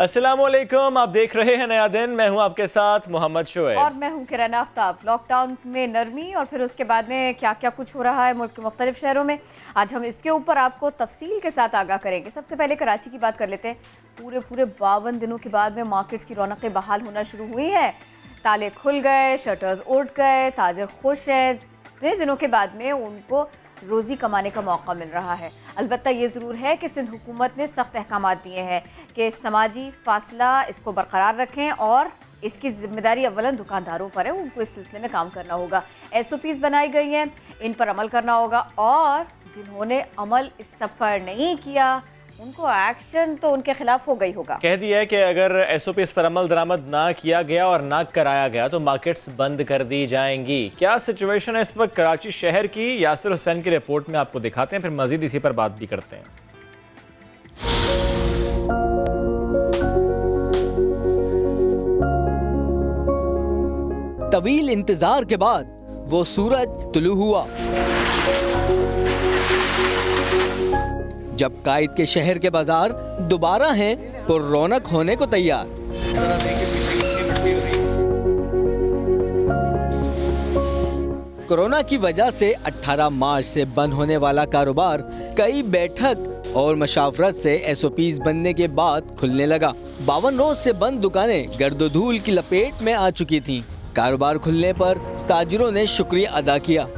अस्सलामुअलैकुम, आप देख रहे हैं नया दिन। मैं हूं आपके साथ मोहम्मद शोएब और मैं हूं किरण आफ्ताब। लॉकडाउन में नरमी और फिर उसके बाद में क्या क्या कुछ हो रहा है मुल्क के मुख्तलिफ शहरों में, आज हम इसके ऊपर आपको तफसील के साथ आगाह करेंगे। सबसे पहले कराची की बात कर लेते हैं। पूरे 52 दिनों के बाद में मार्केट्स की रौनकें बहाल होना शुरू हुई हैं। ताले खुल गए, शटर्स उठ गए, ताजर खुश हैं। इतने दिनों के बाद में उनको रोज़ी कमाने का मौका मिल रहा है। अलबत्ता ये ज़रूर है कि सिंध हुकूमत ने सख्त अहकाम दिए हैं कि समाजी फासला इसको बरकरार रखें और इसकी जिम्मेदारी अव्वलन दुकानदारों पर है, उनको इस सिलसिले में काम करना होगा। SOPs बनाई गई हैं, इन पर अमल करना होगा और जिन्होंने अमल इस सब पर नहीं किया उनको एक्शन तो उनके खिलाफ हो गई होगा। कह दिया है कि अगर SOPs पर अमल दरामद ना किया गया और ना कराया गया तो मार्केट्स बंद कर दी जाएंगी। क्या सिचुएशन है इस वक्त कराची शहर की, यासिर हुसैन की रिपोर्ट में आपको दिखाते हैं, फिर मजीद इसी पर बात भी करते हैं। तवील इंतजार के बाद वो सूरज तुलू हुआ जब कायद के शहर के बाजार दोबारा हैं और रौनक होने को तैयार। कोरोना की वजह से 18 मार्च से बंद होने वाला कारोबार कई बैठक और मशावरत से SOPs बनने के बाद खुलने लगा। 52 रोज से बंद दुकानें गर्दोधूल की लपेट में आ चुकी थीं। कारोबार खुलने पर ताजिरों ने शुक्रिया अदा किया।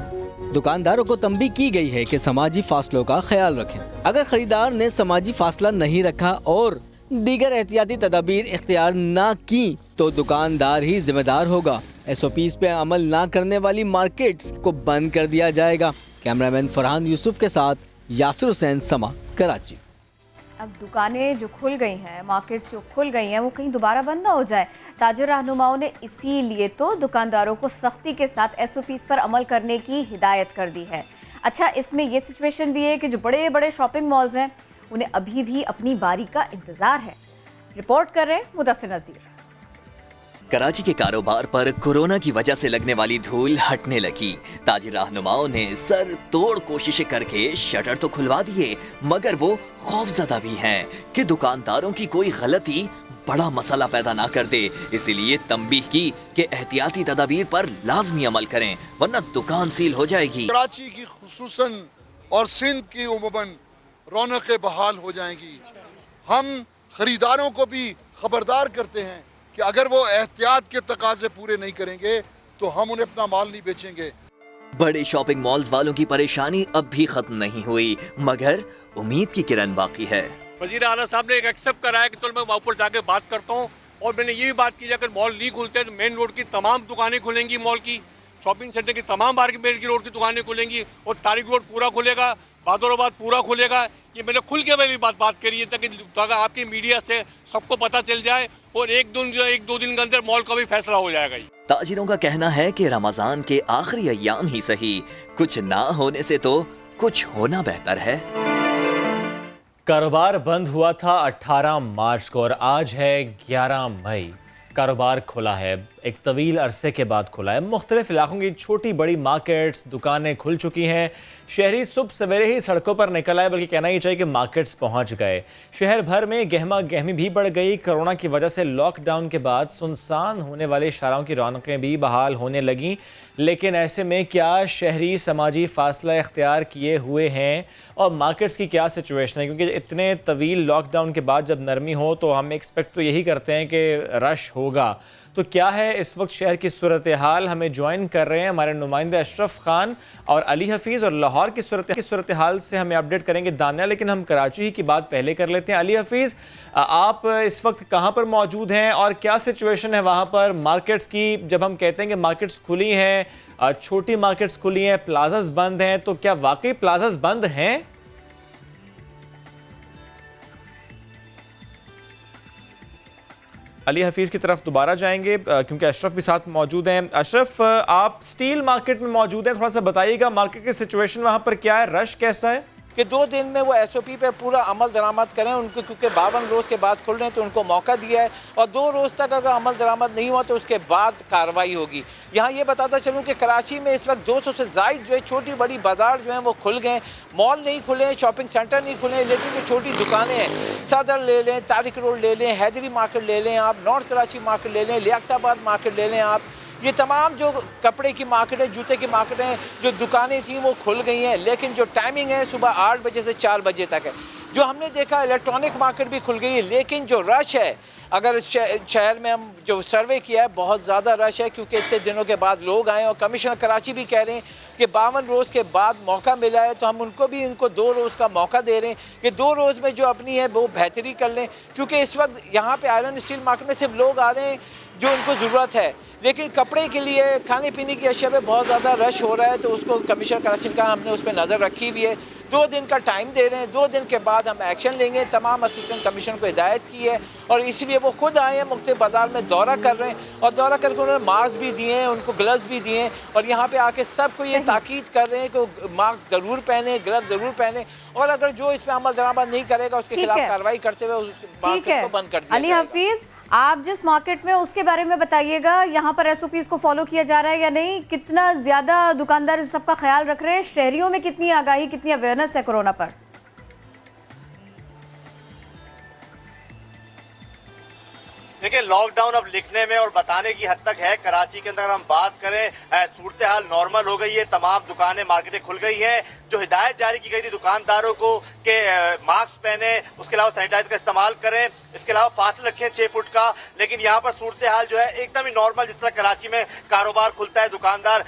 दुकानदारों को तंबीह की गई है कि समाजी फासलों का ख्याल रखें। अगर खरीदार ने समाजी फासला नहीं रखा और दीगर एहतियाती तदाबीर इख्तियार ना की तो दुकानदार ही जिम्मेदार होगा। SOPs पे अमल ना करने वाली मार्केट्स को बंद कर दिया जाएगा। कैमरामैन फरहान यूसुफ के साथ यासिर हुसैन, समा, कराची। अब दुकानें जो खुल गई हैं, मार्केट्स जो खुल गई हैं, वो कहीं दोबारा बंद ना हो जाए। ताजिर रहनुमाओं ने इसीलिए तो दुकानदारों को सख्ती के साथ SOPs पर अमल करने की हिदायत कर दी है। अच्छा, इसमें ये सिचुएशन भी है कि जो बड़े बड़े शॉपिंग मॉल्स हैं उन्हें अभी भी अपनी बारी का इंतज़ार है। रिपोर्ट कर रहे हैं मुदस्सिर नज़ीर। कराची के कारोबार पर कोरोना की वजह से लगने वाली धूल हटने लगी। ताजिर रहनुमाओं ने सर तोड़ कोशिशें करके शटर तो खुलवा दिए, मगर वो खौफजदा भी हैं कि दुकानदारों की कोई गलती बड़ा मसला पैदा ना कर दे। इसीलिए तंबीह की कि एहतियाती तदाबीर पर लाजमी अमल करें, वरना दुकान सील हो जाएगी। कराची की खुसूसन और सिंध की उमूमन रौनकें बहाल हो जाएंगी। हम खरीदारों को भी खबरदार करते हैं कि अगर वो एहतियात के तकाजे पूरे नहीं करेंगे तो हम उन्हें अपना माल नहीं बेचेंगे। बड़े शॉपिंग मॉल्स वालों की परेशानी अब भी खत्म नहीं हुई, मगर उम्मीद की किरण बाकी है। वज़ीर आला साहब ने एक एक्सेप्ट कराया कि चलो मैं ऊपर जाके बात करता हूँ, और मैंने ये भी बात की अगर मॉल नहीं खुलते हैं तो मेन रोड की तमाम दुकानें खुलेंगी, मॉल की, शॉपिंग सेंटर की तमाम मार्केट की रोड की दुकानें खुलेंगी और तारिक रोड पूरा खुलेगा, बहादुराबाद पूरा खुलेगा। ये मैंने खुल के पहले बात करी है ताकि आपकी मीडिया से सबको पता चल जाए और एक दो दिन के अंदर मॉल का भी फैसला हो जाएगा। ताजिरों का कहना है कि रमजान के आखिरी अय्याम ही सही, कुछ ना होने से तो कुछ होना बेहतर है। कारोबार बंद हुआ था 18 मार्च को और आज है 11 मई। कारोबार खुला है, एक तवील अरसे के बाद खुला है। मुख्तलिफ इलाकों की छोटी बड़ी मार्केट्स, दुकानें खुल चुकी हैं। शहरी सुबह सवेरे ही सड़कों पर निकल आए, बल्कि कहना ही चाहिए कि मार्केट्स पहुंच गए। शहर भर में गहमा गहमी भी बढ़ गई। कोरोना की वजह से लॉकडाउन के बाद सुनसान होने वाले शाराओं की रौनकें भी बहाल होने लगीं। लेकिन ऐसे में क्या शहरी समाजी फासला इख्तियार किए हुए हैं और मार्केट्स की क्या सिचुएशन है? क्योंकि इतने तवील लॉकडाउन के बाद जब नरमी हो तो हम एक्सपेक्ट तो यही करते हैं कि रश होगा। तो क्या है इस वक्त शहर की सूरत हाल? हमें ज्वाइन कर रहे हैं हमारे नुमाइंदे अशरफ खान और अली हफीज़, और लाहौर की सूरत हाल से हमें अपडेट करेंगे दानिया। लेकिन हम कराची ही की बात पहले कर लेते हैं। अली हफीज़, आप इस वक्त कहाँ पर मौजूद हैं और क्या सिचुएशन है वहाँ पर मार्केट्स की? जब हम कहते हैं कि मार्केट्स खुली हैं, छोटी मार्केट्स खुली हैं, प्लाजास बंद हैं, तो क्या वाकई प्लाजास बंद हैं? अली हफीज़ की तरफ दोबारा जाएंगे क्योंकि अशरफ भी साथ मौजूद हैं। अशरफ, आप स्टील मार्केट में मौजूद हैं, थोड़ा सा बताइएगा मार्केट की सिचुएशन वहाँ पर क्या है, रश कैसा है? कि 2 दिन में वो SOP पे पूरा अमल दरामद करें उनको, क्योंकि 52 रोज़ के बाद खुल रहे हैं तो उनको मौका दिया है और 2 रोज़ तक अगर अमल दरामद नहीं हुआ तो उसके बाद कार्रवाई होगी। यहाँ ये बताता चलूँ कि कराची में इस वक्त 200 से ज़ायद जो है छोटी बड़ी बाज़ार जो हैं वो खुल गए, मॉल नहीं खुले हैं, शॉपिंग सेंटर नहीं खुले हैं, लेकिन जो छोटी दुकानें हैं, सदर ले लें, तारिक रोड ले लें, हैदरी मार्केट ले लें आप, नॉर्थ कराची मार्केट ले लें, लियाकताबाद मार्केट ले लें आप, ये तमाम जो कपड़े की मार्केटें, जूते की मार्केटें, जो दुकानें थी वो खुल गई हैं, लेकिन जो टाइमिंग है सुबह 8 बजे से 4 बजे तक है। जो हमने देखा इलेक्ट्रॉनिक मार्केट भी खुल गई है, लेकिन जो रश है, अगर शहर में हम जो सर्वे किया है बहुत ज़्यादा रश है, क्योंकि इतने दिनों के बाद लोग आए और कमिश्नर कराची भी कह रहे हैं कि 52 रोज़ के बाद मौका मिला है तो हम इनको 2 रोज़ का मौका दे रहे हैं कि 2 रोज़ में जो अपनी है वो बेहतरी कर लें, क्योंकि इस वक्त यहाँ पे आयरन स्टील मार्केट में सिर्फ लोग आ रहे हैं जो उनको ज़रूरत है, लेकिन कपड़े के लिए, खाने पीने की अशिया में बहुत ज़्यादा रश हो रहा है। तो उसको कमिश्नर कराची का हमने उस पर नज़र रखी हुई है, 2 दिन का टाइम दे रहे हैं, 2 दिन के बाद हम एक्शन लेंगे। तमाम असिस्टेंट कमिश्नर को हिदायत की है और इसलिए वो खुद आए हैं, मुख्तलिफ बाज़ार में दौरा कर रहे हैं और दौरा करके उन्होंने मास्क भी दिए हैं, उनको ग्लव्स भी दिए हैं और यहाँ पे आके सबको ये ताकीद कर रहे हैं कि मास्क ज़रूर पहने, ग्लव्स ज़रूर पहने और अगर जो इस पर अमल दरामद नहीं करेगा उसके खिलाफ कार्रवाई करते हुए उस मार्केट को बंद कर दिया अली हफीज, आप जिस मार्केट में उसके बारे में बताइएगा, यहाँ पर SOPs को फॉलो किया जा रहा है या नहीं, कितना ज़्यादा दुकानदार इस सबका ख्याल रख रहे हैं, शहरियों में कितनी आगाही, कितनी अवेयरनेस है कोरोना पर? देखिए, लॉकडाउन अब लिखने में और बताने की हद तक है। कराची के अंदर हम बात करें, सूरत हाल नॉर्मल हो गई है, तमाम दुकानें, मार्केटें खुल गई हैं। जो हिदायत जारी की गई थी दुकानदारों को कि मास्क पहने, उसके अलावा सैनिटाइजर का इस्तेमाल करें, इसके अलावा फासला रखें 6 फुट का, लेकिन यहाँ पर सूरत हाल जो है एकदम ही नॉर्मल, जिस तरह कराची में कारोबार खुलता है, दुकानदार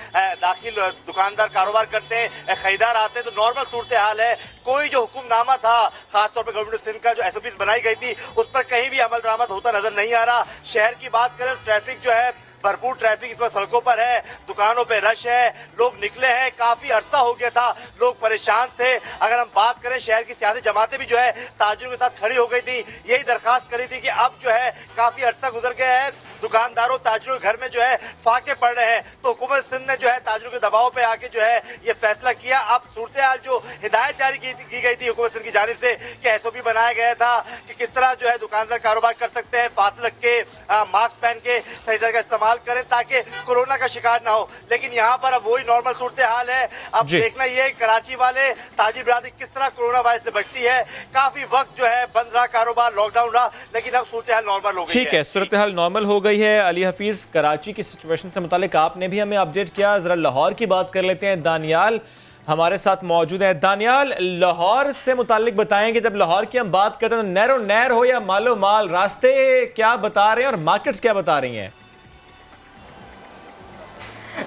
कारोबार करते हैं, खरीदार आते हैं, तो नॉर्मल सूरत हाल है। कोई जो हुक्मनामा था खासतौर पर गवर्नमेंट ऑफ सिंध का जो SOPs बनाई गई थी उस पर कहीं भी अमल दरामद होता नजर नहीं आ रहा। शहर की बात करें, ट्रैफिक जो है, भरपूर ट्रैफिक इस वक्त सड़कों पर है, दुकानों पे रश है, लोग निकले हैं, काफी अरसा हो गया था, लोग परेशान थे। अगर हम बात करें, शहर की सियासी जमातें भी जो है ताजिरों के साथ खड़ी हो गई थी, यही दरखास्त करी थी कि अब जो है काफी अरसा गुजर गया है, दुकानदारों, ताजिरों के घर में जो है फाके पड़ रहे हैं, तो हुकूमत सिंध ने जो है ताजिरों के दबाव पे आके जो है ये फैसला किया। अब सूरत हाल जो हिदायत जारी की गई थी हुकूमत सिंध की जानिब से कि SOP बनाया गया था कि किस तरह जो है दुकानदार कारोबार कर सकते हैं, फासला रख के, मास्क पहन के, सैनिटाइजर का इस्तेमाल करें ताकि कोरोना का शिकार ना हो, लेकिन यहाँ पर अब वही नॉर्मल सूरत हाल है। अब देखना ये कराची वाले, ताजिर बिरादरी किस तरह कोरोना वायरस से बचती है। काफी वक्त जो है बंद रहा कारोबार, लॉकडाउन रहा, लेकिन अब सूरत हाल नॉर्मल हो गई है। ठीक है, सूरत हाल नॉर्मल हो गई है। अली हफीज, कराची की सिचुएशन से मुतालिक आपने भी हमें अपडेट किया, जरा लाहौर की बात कर लेते हैं। दानियाल हमारे साथ मौजूद है। दानियाल, लाहौर से मुतालिक बताएंगे, जब लाहौर की हम बात करते हैं तो नहरो नहर हो या मालो माल, रास्ते क्या बता रहे हैं और मार्केट्स क्या बता रही हैं?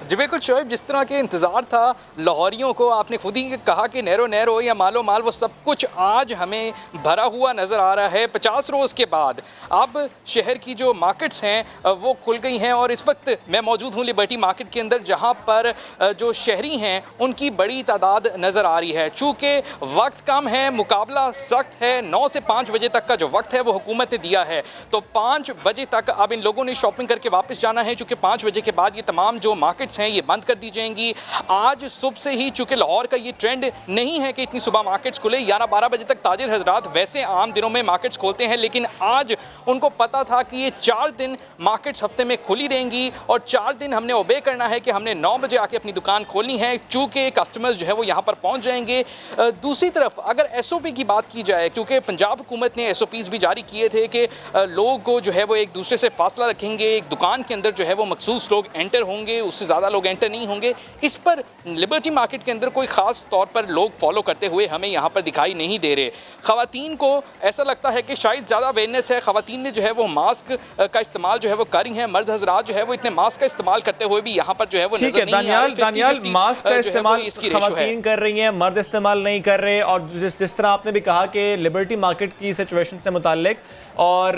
जी बिल्कुल शोएब, जिस तरह के इंतज़ार था लाहौरियों को, आपने खुद ही कहा कि नहरो नहर हो या मालो माल, वो सब कुछ आज हमें भरा हुआ नज़र आ रहा है। 50 रोज़ के बाद अब शहर की जो मार्केट्स हैं वो खुल गई हैं और इस वक्त मैं मौजूद हूँ लिबर्टी मार्केट के अंदर, जहाँ पर जो शहरी हैं उनकी बड़ी तादाद नज़र आ रही है। चूँकि वक्त कम है, मुकाबला सख्त है, 9 से 5 बजे तक का जो वक्त है वो हुकूमत ने दिया है, तो 5 बजे तक अब इन लोगों ने शॉपिंग करके वापस जाना है, चूँकि 5 बजे के बाद ये तमाम जो मार्केट्स हैं ये बंद कर दी जाएंगी। आज सुबह से ही, चूंकि लाहौर का ये ट्रेंड नहीं है कि इतनी सुबह मार्केट्स खुले, 11-12 बजे तक ताजिर हजरात वैसे आम दिनों में मार्केट्स खोलते हैं, लेकिन आज उनको पता था कि ये 4 दिन मार्केट्स हफ्ते में खुली रहेंगी और 4 दिन हमने ओबे करना है कि हमने 9 बजे आके अपनी दुकान खोलनी है, चूँकि कस्टमर्स जो है वो यहाँ पर पहुँच जाएंगे। दूसरी तरफ अगर SOP की बात की जाए, क्योंकि पंजाब हुकूमत ने SOPs भी जारी किए थे कि लोग को जो है वो एक दूसरे से फासला रखेंगे, एक दुकान के अंदर जो है वो मखसूस लोग एंटर होंगे, उससे ज़्यादा लोग एंटर नहीं होंगे। इस पर लिबर्टी मार्केट के अंदर कोई ख़ास तौर पर लोग फॉलो करते हुए हमें यहाँ पर दिखाई नहीं दे रहे। ख़वातीन को ऐसा लगता है कि शायद ज़्यादा अवेयरनेस है, ख़वातीन ने जो है वो मास्क का इस्तेमाल जो है वो करी है, मर्द हजरात जो है वो इतने मास्क का इस्तेमाल करते हुए भी यहाँ पर जो है वो नजर नहीं आ रहे। दानियाल, मास्क का इस्तेमाल ख़वातीन कर रही हैं, मर्द इस्तेमाल नहीं कर रहे, और जिस तरह आपने भी कहा कि लिबर्टी मार्केट की सिचुएशन से मुतालिक और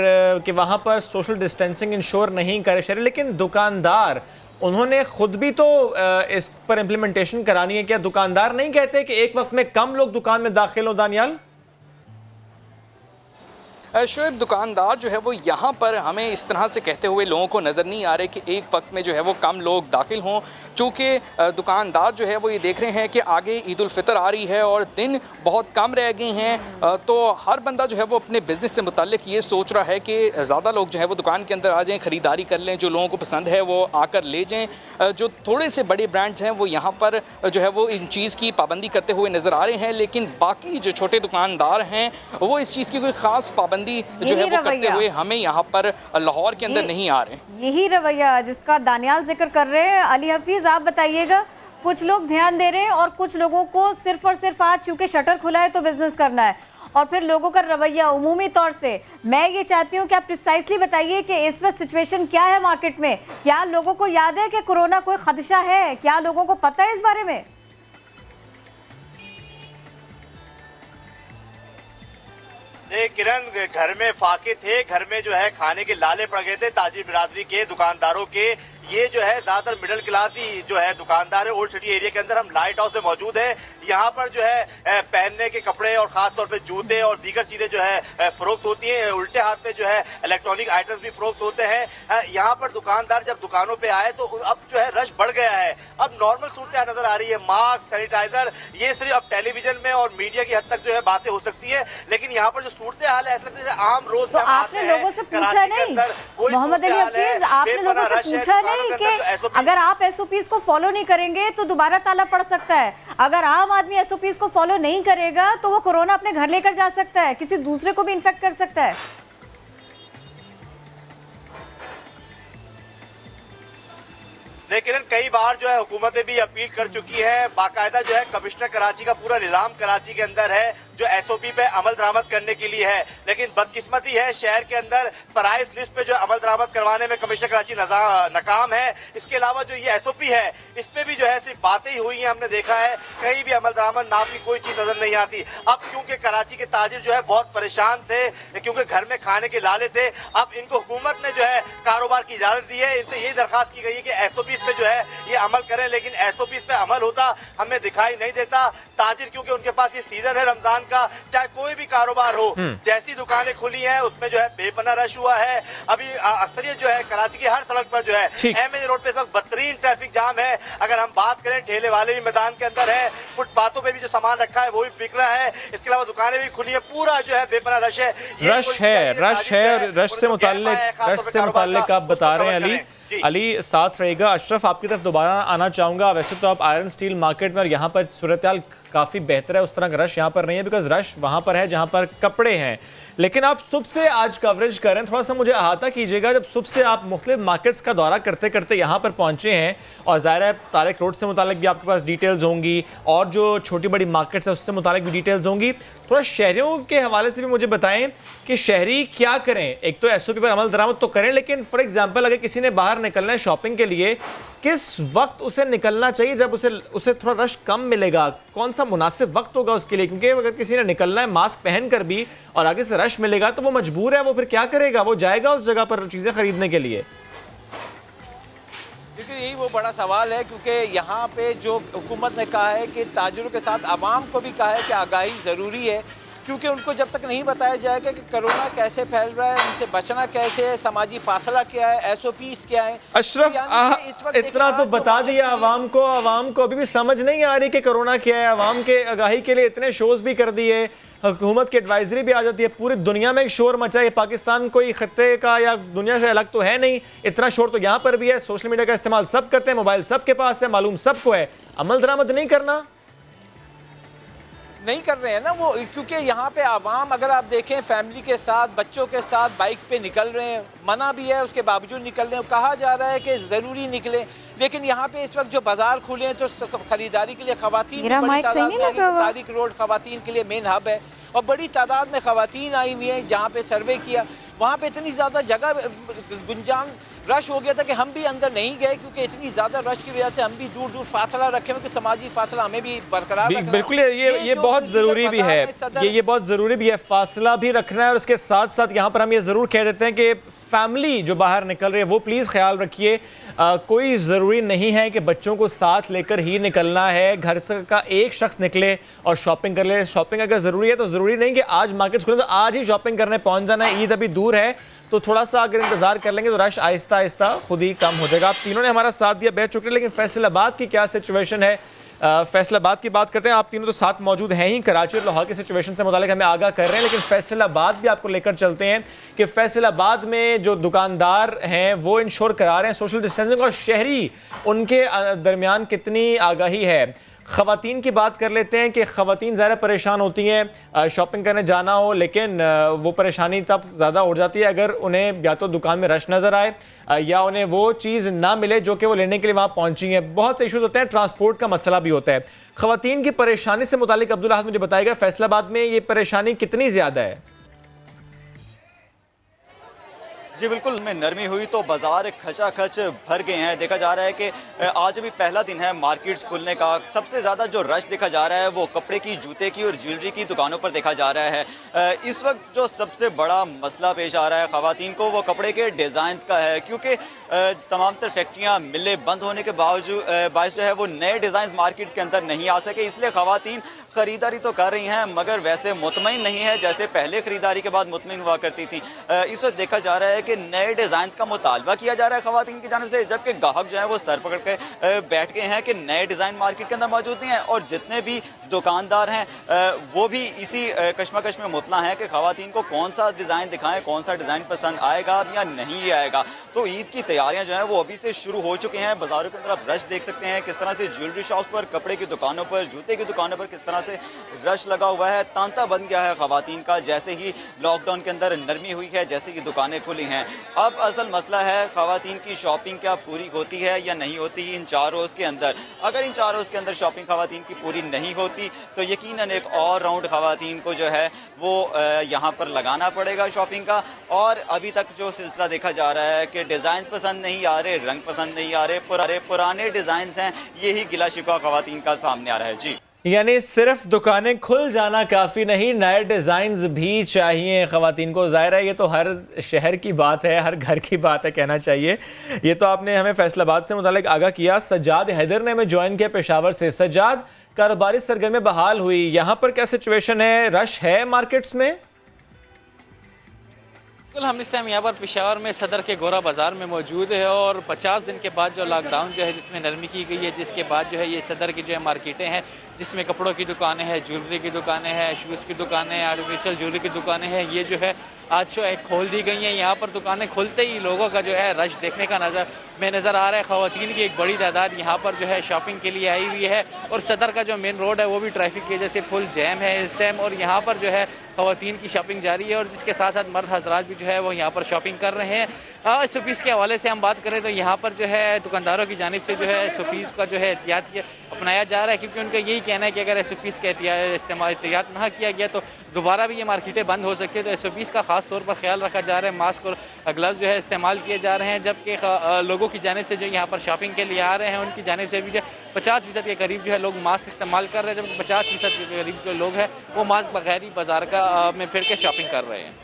कि वहाँ पर सोशल डिस्टेंसिंग इंश्योर नहीं करे शहरी, लेकिन दुकानदार उन्होंने खुद भी तो इस पर इम्प्लीमेंटेशन करानी है। क्या दुकानदार नहीं कहते कि एक वक्त में कम लोग दुकान में दाखिल हो? दानियाल, शोएब, दुकानदार जो है वो यहाँ पर हमें इस तरह से कहते हुए लोगों को नज़र नहीं आ रहे कि एक वक्त में जो है वो कम लोग दाखिल हों, चूँकि दुकानदार जो है वो ये देख रहे हैं कि आगे ईद उल फितर आ रही है और दिन बहुत कम रह गए हैं, तो हर बंदा जो है वो अपने बिज़नेस से मुताल्लिक ये सोच रहा है कि ज़्यादा लोग जो है वो दुकान के अंदर आ जाएँ, ख़रीदारी कर लें, जो लोगों को पसंद है वो आकर ले जाएँ। जो थोड़े से बड़े ब्रांड्स हैं वो यहाँ पर जो है वो इन चीज़ की पाबंदी करते हुए नज़र आ रहे हैं, लेकिन बाकी जो छोटे दुकानदार हैं वो इस चीज़ की कोई ख़ास पाबंदी जो है वो करते हुए हमें यहाँ पर लाहौर के अंदर नहीं आ रहे। यही रवैया जिसका दानियाल जिक्र कर रहे हैं। अली हफीज, आप बताइएगा, कुछ लोग ध्यान दे रहे हैं और कुछ लोगों को सिर्फ और सिर्फ आज चूंकि शटर खुला है तो बिजनेस करना है, और फिर लोगों का रवैया उमूमी तौर से, मैं ये चाहती हूँ कि आप प्रिसाइसली बताइए कि इस वक्त सिचुएशन क्या है मार्केट में। क्या लोगों को याद है कि कोरोना कोई खदशा है? क्या लोगों को पता है इस बारे में? किरण, घर में फाके थे, घर में जो है खाने के लाले पड़ गए थे ताजिर बिरादरी के, दुकानदारों के। ये जो है ज्यादातर मिडिल क्लास ही जो है दुकानदार है। ओल्ड सिटी एरिया के अंदर हम लाइट हाउस में मौजूद है। यहाँ पर जो है पहनने के कपड़े और खास तौर पे जूते और दीगर चीजें जो है फरोख्त होती है। उल्टे हाथ पे जो है इलेक्ट्रॉनिक आइटम्स भी फरोख्त होते हैं। यहाँ पर दुकानदार जब दुकानों पे आए तो अब जो है रश बढ़ गया है। अब नॉर्मल सूरत नजर आ रही है, मास्क, सैनिटाइजर, ये सिर्फ अब टेलीविजन में और मीडिया की हद तक जो है बातें हो सकती है, लेकिन यहाँ पर जो सूरत हाल है ऐसा लगता है आम रोज तो आपने लोगों से पूछा नहीं, मोहम्मद अली हफीज, आपने लोगों से पूछा नहीं कि अगर आप एसओपीज को फॉलो नहीं करेंगे तो दोबारा ताला पड़ सकता है? अगर आम आदमी एसओपीज को फॉलो नहीं करेगा तो वो कोरोना अपने घर लेकर जा सकता है, किसी दूसरे को भी इन्फेक्ट कर सकता है। लेकिन कई बार जो है हुकूमतें भी अपील कर चुकी है। बाकायदा जो है कमिश्नर कराची का पूरा निजाम कराची के अंदर है जो एसओपी पे अमल दरामद करने के लिए है, लेकिन बदकिस्मती है शहर के अंदर प्राइस लिस्ट पे जो अमल दरामद करवाने में कमिश्नर कराची नाकाम है। इसके अलावा जो ये एसओपी है इस पे भी जो है सिर्फ बातें ही हुई हैं, हमने देखा है कहीं भी अमल दरामद नाम की कोई चीज नजर नहीं आती। अब क्योंकि कराची के ताजिर जो है बहुत परेशान थे क्योंकि घर में खाने के लाले थे, अब इनको हुकूमत ने जो है कारोबार की इजाजत दी है। इनसे यही दरखास्त की गई है कि एसओपी पे जो है ये अमल करें, लेकिन एसओपी पे अमल होता हमें दिखाई नहीं देता। ताजिर क्योंकि उनके पास ये सीजन है रमजान का, चाहे कोई भी कारोबार हो, जैसी दुकानें खुली हैं उसमें जो है बेपना रश हुआ है। अभी अक्सरियत जो है कराची की हर सड़क पर जो है एमएन रोड पे इस वक्त बदतरीन ट्रैफिक जाम है। अगर हम बात करें ठेले वाले भी मैदान के अंदर है, फुटपाथों पे भी जो सामान रखा है वो भी बिक रहा है, इसके अलावा दुकानें भी खुली है, पूरा जो है बेपना रश है। रश है और रश से मुताल्लिक आप बता रहे हैं अली साथ रहेगा। अशरफ, आपकी तरफ दोबारा आना चाहूँगा। वैसे तो आप आयरन स्टील मार्केट में और यहाँ पर सूरत हाल काफ़ी बेहतर है, उस तरह का रश यहाँ पर नहीं है बिकॉज रश वहाँ पर है जहाँ पर कपड़े हैं। लेकिन आप सुबह से आज कवरेज करें, थोड़ा सा मुझे अहाता कीजिएगा। जब सुबह से आप मुख्तलिफ मार्केट्स का दौरा करते करते यहाँ पर पहुँचे हैं और ज़ाहिर है तारिक रोड से मुतालिक भी आपके पास डिटेल्स होंगी और जो छोटी बड़ी मार्केट्स हैं उससे मुतालिक भी डिटेल्स होंगी, थोड़ा शहरियों के हवाले से भी मुझे बताएं कि शहरी क्या करें। एक तो एसओपी पर अमल दरामद तो करें, लेकिन फॉर एग्जांपल अगर किसी ने बाहर निकलना है शॉपिंग के लिए, किस वक्त उसे निकलना चाहिए जब उसे थोड़ा रश कम मिलेगा? कौन सा मुनासिब वक्त होगा उसके लिए? क्योंकि अगर किसी ने निकलना है मास्क पहन कर भी और आगे से रश मिलेगा तो वो मजबूर है, वो फिर क्या करेगा? वो जाएगा उस जगह पर चीज़ें खरीदने के लिए। देखिए यही वो बड़ा सवाल है, क्योंकि यहाँ पे जो हुकूमत ने कहा है कि ताजिरों के साथ आवाम को भी कहा है कि आगाही ज़रूरी है, क्योंकि उनको जब तक नहीं बताया जाएगा कि कोरोना कैसे फैल रहा है, उनसे बचना कैसे है, समाजी फासला क्या है, एसओपीज़ क्या है। अशरफ, इतना तो बता दिया आवाम को अभी भी समझ नहीं आ रही कि कोरोना क्या है। आवाम के आगाही के लिए इतने शोज़ भी कर दिए, हुकूमत की एडवाइजरी भी आ जाती है, पूरी दुनिया में एक शोर मचा है। पाकिस्तान कोई खत्ते का या दुनिया से अलग तो है नहीं, इतना शोर तो यहाँ पर भी है। सोशल मीडिया का इस्तेमाल सब करते हैं, मोबाइल सबके पास है, मालूम सबको है। अमल दरामद नहीं कर रहे हैं ना वो, क्योंकि यहाँ पे आवाम अगर आप देखें फैमिली के साथ बच्चों के साथ बाइक पे निकल रहे हैं, मना भी है उसके बावजूद निकल रहे हैं। कहा जा रहा है कि ज़रूरी निकले, लेकिन यहाँ पे इस वक्त जो बाजार खुले हैं तो खरीदारी के लिए खवातीन बड़ी तादाद में, तारिक रोड खवातीन के लिए मेन हब है और बड़ी तादाद में खवातीन आई हुई हैं। जहाँ पे सर्वे किया वहाँ पे इतनी ज़्यादा जगह गुंजान रश हो गया था कि हम भी अंदर नहीं गए, क्योंकि इतनी ज़्यादा रश की वजह से हम भी दूर दूर फासला रखे हुए कि समाजी फासला हमें भी बरकरार रखना। बिल्कुल, ये बहुत ज़रूरी भी है, ये बहुत ज़रूरी भी है, फासला भी रखना है। और उसके साथ साथ यहाँ पर हम ये ज़रूर कह देते हैं कि फैमिली जो बाहर निकल रही है वो प्लीज़ ख्याल रखिए। कोई ज़रूरी नहीं है कि बच्चों को साथ लेकर ही निकलना है। घर से का एक शख्स निकले और शॉपिंग कर ले। शॉपिंग अगर ज़रूरी है तो ज़रूरी नहीं कि आज मार्केट्स खुले तो आज ही शॉपिंग करने पहुँच जाना है। ईद अभी दूर है तो थोड़ा सा अगर इंतजार कर लेंगे तो रश आहिस्ता आहिस्ता खुद ही कम हो जाएगा। आप तीनों ने हमारा साथ दिया, बेहद शुक्रिया। लेकिन फैसलाबाद की क्या सिचुएशन है, फैसलाबाद की बात करते हैं। आप तीनों तो साथ मौजूद हैं ही, कराची और लाहौर की सिचुएशन से मुतालिक हमें आगाह कर रहे हैं। लेकिन फैसलाबाद भी आपको लेकर चलते हैं कि फैसलाबाद में जो दुकानदार हैं वो इंश्योर करा रहे हैं सोशल डिस्टेंसिंग, और शहरी उनके दरमियान कितनी आगाही है। ख़वातीन की बात कर लेते हैं कि ख़वातीन ज़्यादा परेशान होती हैं शॉपिंग करने जाना हो, लेकिन वो परेशानी तब ज़्यादा हो जाती है अगर उन्हें या तो दुकान में रश नज़र आए या उन्हें वो चीज़ ना मिले जो कि वो लेने के लिए वहाँ पहुँची हैं। बहुत से इशूज़ होते हैं, ट्रांसपोर्ट का मसला भी होता है। ख़वातीन की परेशानी से मुतालिक अब्दुल अहद मुझे बताएगा फैसलाबाद में ये परेशानी कितनी ज़्यादा है। जी बिल्कुल, में नरमी हुई तो बाजार खचाखच भर गए हैं। देखा जा रहा है कि आज भी पहला दिन है मार्केट्स खुलने का। सबसे ज़्यादा जो रश देखा जा रहा है वो कपड़े की, जूते की और ज्वेलरी की दुकानों पर देखा जा रहा है। इस वक्त जो सबसे बड़ा मसला पेश आ रहा है ख़वातीन को वो कपड़े के डिज़ाइंस का है, क्योंकि तमाम तर फैक्ट्रियाँ, मिलें बंद होने के बावजूद जो है वो नए डिज़ाइन मार्केट्स के अंदर नहीं आ सके। इसलिए ख़वातीन ख़रीदारी तो कर रही हैं मगर वैसे मुतमईन नहीं है जैसे पहले ख़रीदारी के बाद मुतमईन हुआ करती थी। इस वक्त देखा जा रहा है कि नए डिज़ाइन का मुतालबा किया जा रहा है ख़वातीन की जानिब से, जबकि ग्राहक जो है वो सर पकड़ के बैठ गए हैं कि नए डिज़ाइन मार्केट के अंदर मौजूद नहीं है। और जितने भी दुकानदार हैं वो भी इसी कश्मकश में मुतला हैं कि ख़वातीन को कौन सा डिज़ाइन दिखाएं, कौन सा डिज़ाइन पसंद आएगा या नहीं आएगा। तो ईद की तैयारियां जो हैं वो अभी से शुरू हो चुकी हैं। बाज़ारों के अंदर आप रश देख सकते हैं किस तरह से, ज्वेलरी शॉप्स पर, कपड़े की दुकानों पर, जूते की दुकानों पर किस तरह से रश लगा हुआ है। तांता बन गया है ख़वातीन का जैसे ही लॉकडाउन के अंदर नरमी हुई है, जैसे ही दुकानें खुली हैं। अब असल मसला है ख़वातीन की शॉपिंग क्या पूरी होती है या नहीं होती इन 4 रोज़ के अंदर। अगर इन 4 रोज़ के अंदर शॉपिंग ख़वातीन की पूरी नहीं होती तो यकीनन एक और राउंड ख़वातीन को जो है वो यहाँ पर लगाना पड़ेगा शॉपिंग का। और अभी तक जो सिलसिला देखा जा रहा है कि डिज़ाइन पसंद नहीं आ रहे, रंग पसंद नहीं आ रहे, पुराने डिज़ाइन हैं, यही गिला शिकवा ख़वातीन का सामने आ रहा है। जी, यानी सिर्फ दुकानें खुल जाना काफ़ी नहीं, नए डिज़ाइंस भी चाहिए ख़वातीन को। ज़ाहिर है ये तो हर शहर की बात है, हर घर की बात है कहना चाहिए। ये तो आपने हमें फैसलाबाद से मुतालिक आगाह किया। सज्जाद हैदर ने हमें ज्वाइन किया पेशावर से। सज्जाद, कारोबारी सरगर्मी बहाल हुई, यहाँ पर क्या सिचुएशन है, रश है मार्केट्स में? बिल्कुल, हम इस टाइम यहाँ पर पेशावर में सदर के गोरा बाज़ार में मौजूद है और 50 दिन के बाद जो लॉकडाउन जो है जिसमें नरमी की गई है, जिसके बाद जो है ये सदर की जो है मार्केटें हैं जिसमें कपड़ों की दुकानें हैं, ज्वेलरी की दुकानें हैं, शूज़ की दुकानें हैं, आर्टिफिशियल ज्वेलरी की दुकानें हैं, ये जो है आज जो है खोल दी गई हैं। यहाँ पर दुकानें खुलते ही लोगों का जो है रश देखने का नज़र आ रहा है। ख़वातीन की एक बड़ी तादाद यहाँ पर जो है शॉपिंग के लिए आई हुई है और सदर का जो मेन रोड है वो भी ट्रैफिक की वजह से फुल जैम है इस टाइम। और यहाँ पर जो है ख़वातीन की शॉपिंग जारी है और जिसके साथ साथ मर्द हजरात भी जो है वो यहाँ पर शॉपिंग कर रहे हैं। SOPs के हवाले से हम बात करें तो यहाँ पर जो है दुकानदारों की जानिब से जो है SOPs का जो है एहतियात अपनाया जा रहा है, क्योंकि उनका यही कहना है कि अगर SOPs का एहतियात ना किया गया तो दोबारा भी ये मार्केटें बंद हो सकती है। तो SOPs का खास तौर पर ख्याल रखा जा रहा है, मास्क और ग्लव्स जो है इस्तेमाल किए जा रहे हैं। जबकि लोगों की जानिब से जो यहाँ पर शॉपिंग के लिए आ रहे हैं उनकी जानिब से भी जो 50% के करीब जो है लोग मास्क इस्तेमाल कर रहे हैं, जबकि 50% के करीब जो लोग हैं वो मास्क बगैर ही बाजार का में फिर के शॉपिंग कर रहे हैं।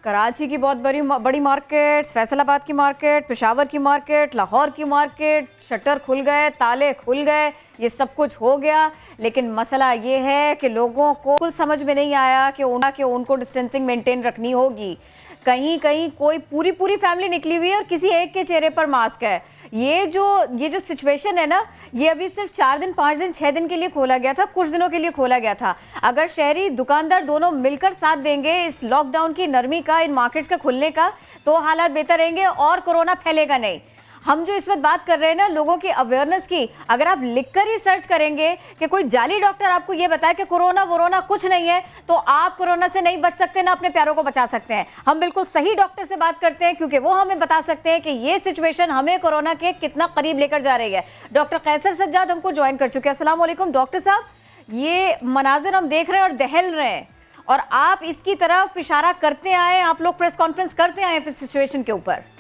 कराची की बहुत बड़ी मार्केट, फैसलाबाद की मार्केट, पेशावर की मार्केट, लाहौर की मार्केट, शटर खुल गए, ताले खुल गए, ये सब कुछ हो गया। लेकिन मसला ये है कि लोगों को कुछ समझ में नहीं आया कि उनको डिस्टेंसिंग मेंटेन रखनी होगी। कहीं कहीं कोई पूरी फैमिली निकली हुई है और किसी एक के चेहरे पर मास्क है। ये जो सिचुएशन है ना, ये अभी सिर्फ 4 दिन, 5 दिन, 6 दिन के लिए खोला गया था, कुछ दिनों के लिए खोला गया था। अगर शहरी दुकानदार दोनों मिलकर साथ देंगे इस लॉकडाउन की नरमी का, इन मार्केट्स का खुलने का, तो हालात बेहतर रहेंगे और कोरोना फैलेगा नहीं। हम जो इस वक्त बात कर रहे हैं ना लोगों की अवेयरनेस की, अगर आप लिखकर ही सर्च करेंगे कि कोई जाली डॉक्टर आपको ये बताए कि कोरोना वोरोना कुछ नहीं है, तो आप कोरोना से नहीं बच सकते, ना अपने प्यारों को बचा सकते हैं। हम बिल्कुल सही डॉक्टर से बात करते हैं क्योंकि वो हमें बता सकते हैं कि ये सिचुएशन हमें कोरोना के कितना करीब लेकर जा रही है। डॉक्टर कैसर सज्जाद हमको ज्वाइन कर चुके हैं। अस्सलाम वालेकुम डॉक्टर साहब, ये मनाजिर हम देख रहे हैं और दहल रहे हैं और आप इसकी तरफ इशारा करते आए, आप लोग प्रेस कॉन्फ्रेंस करते आए इस सिचुएशन के ऊपर।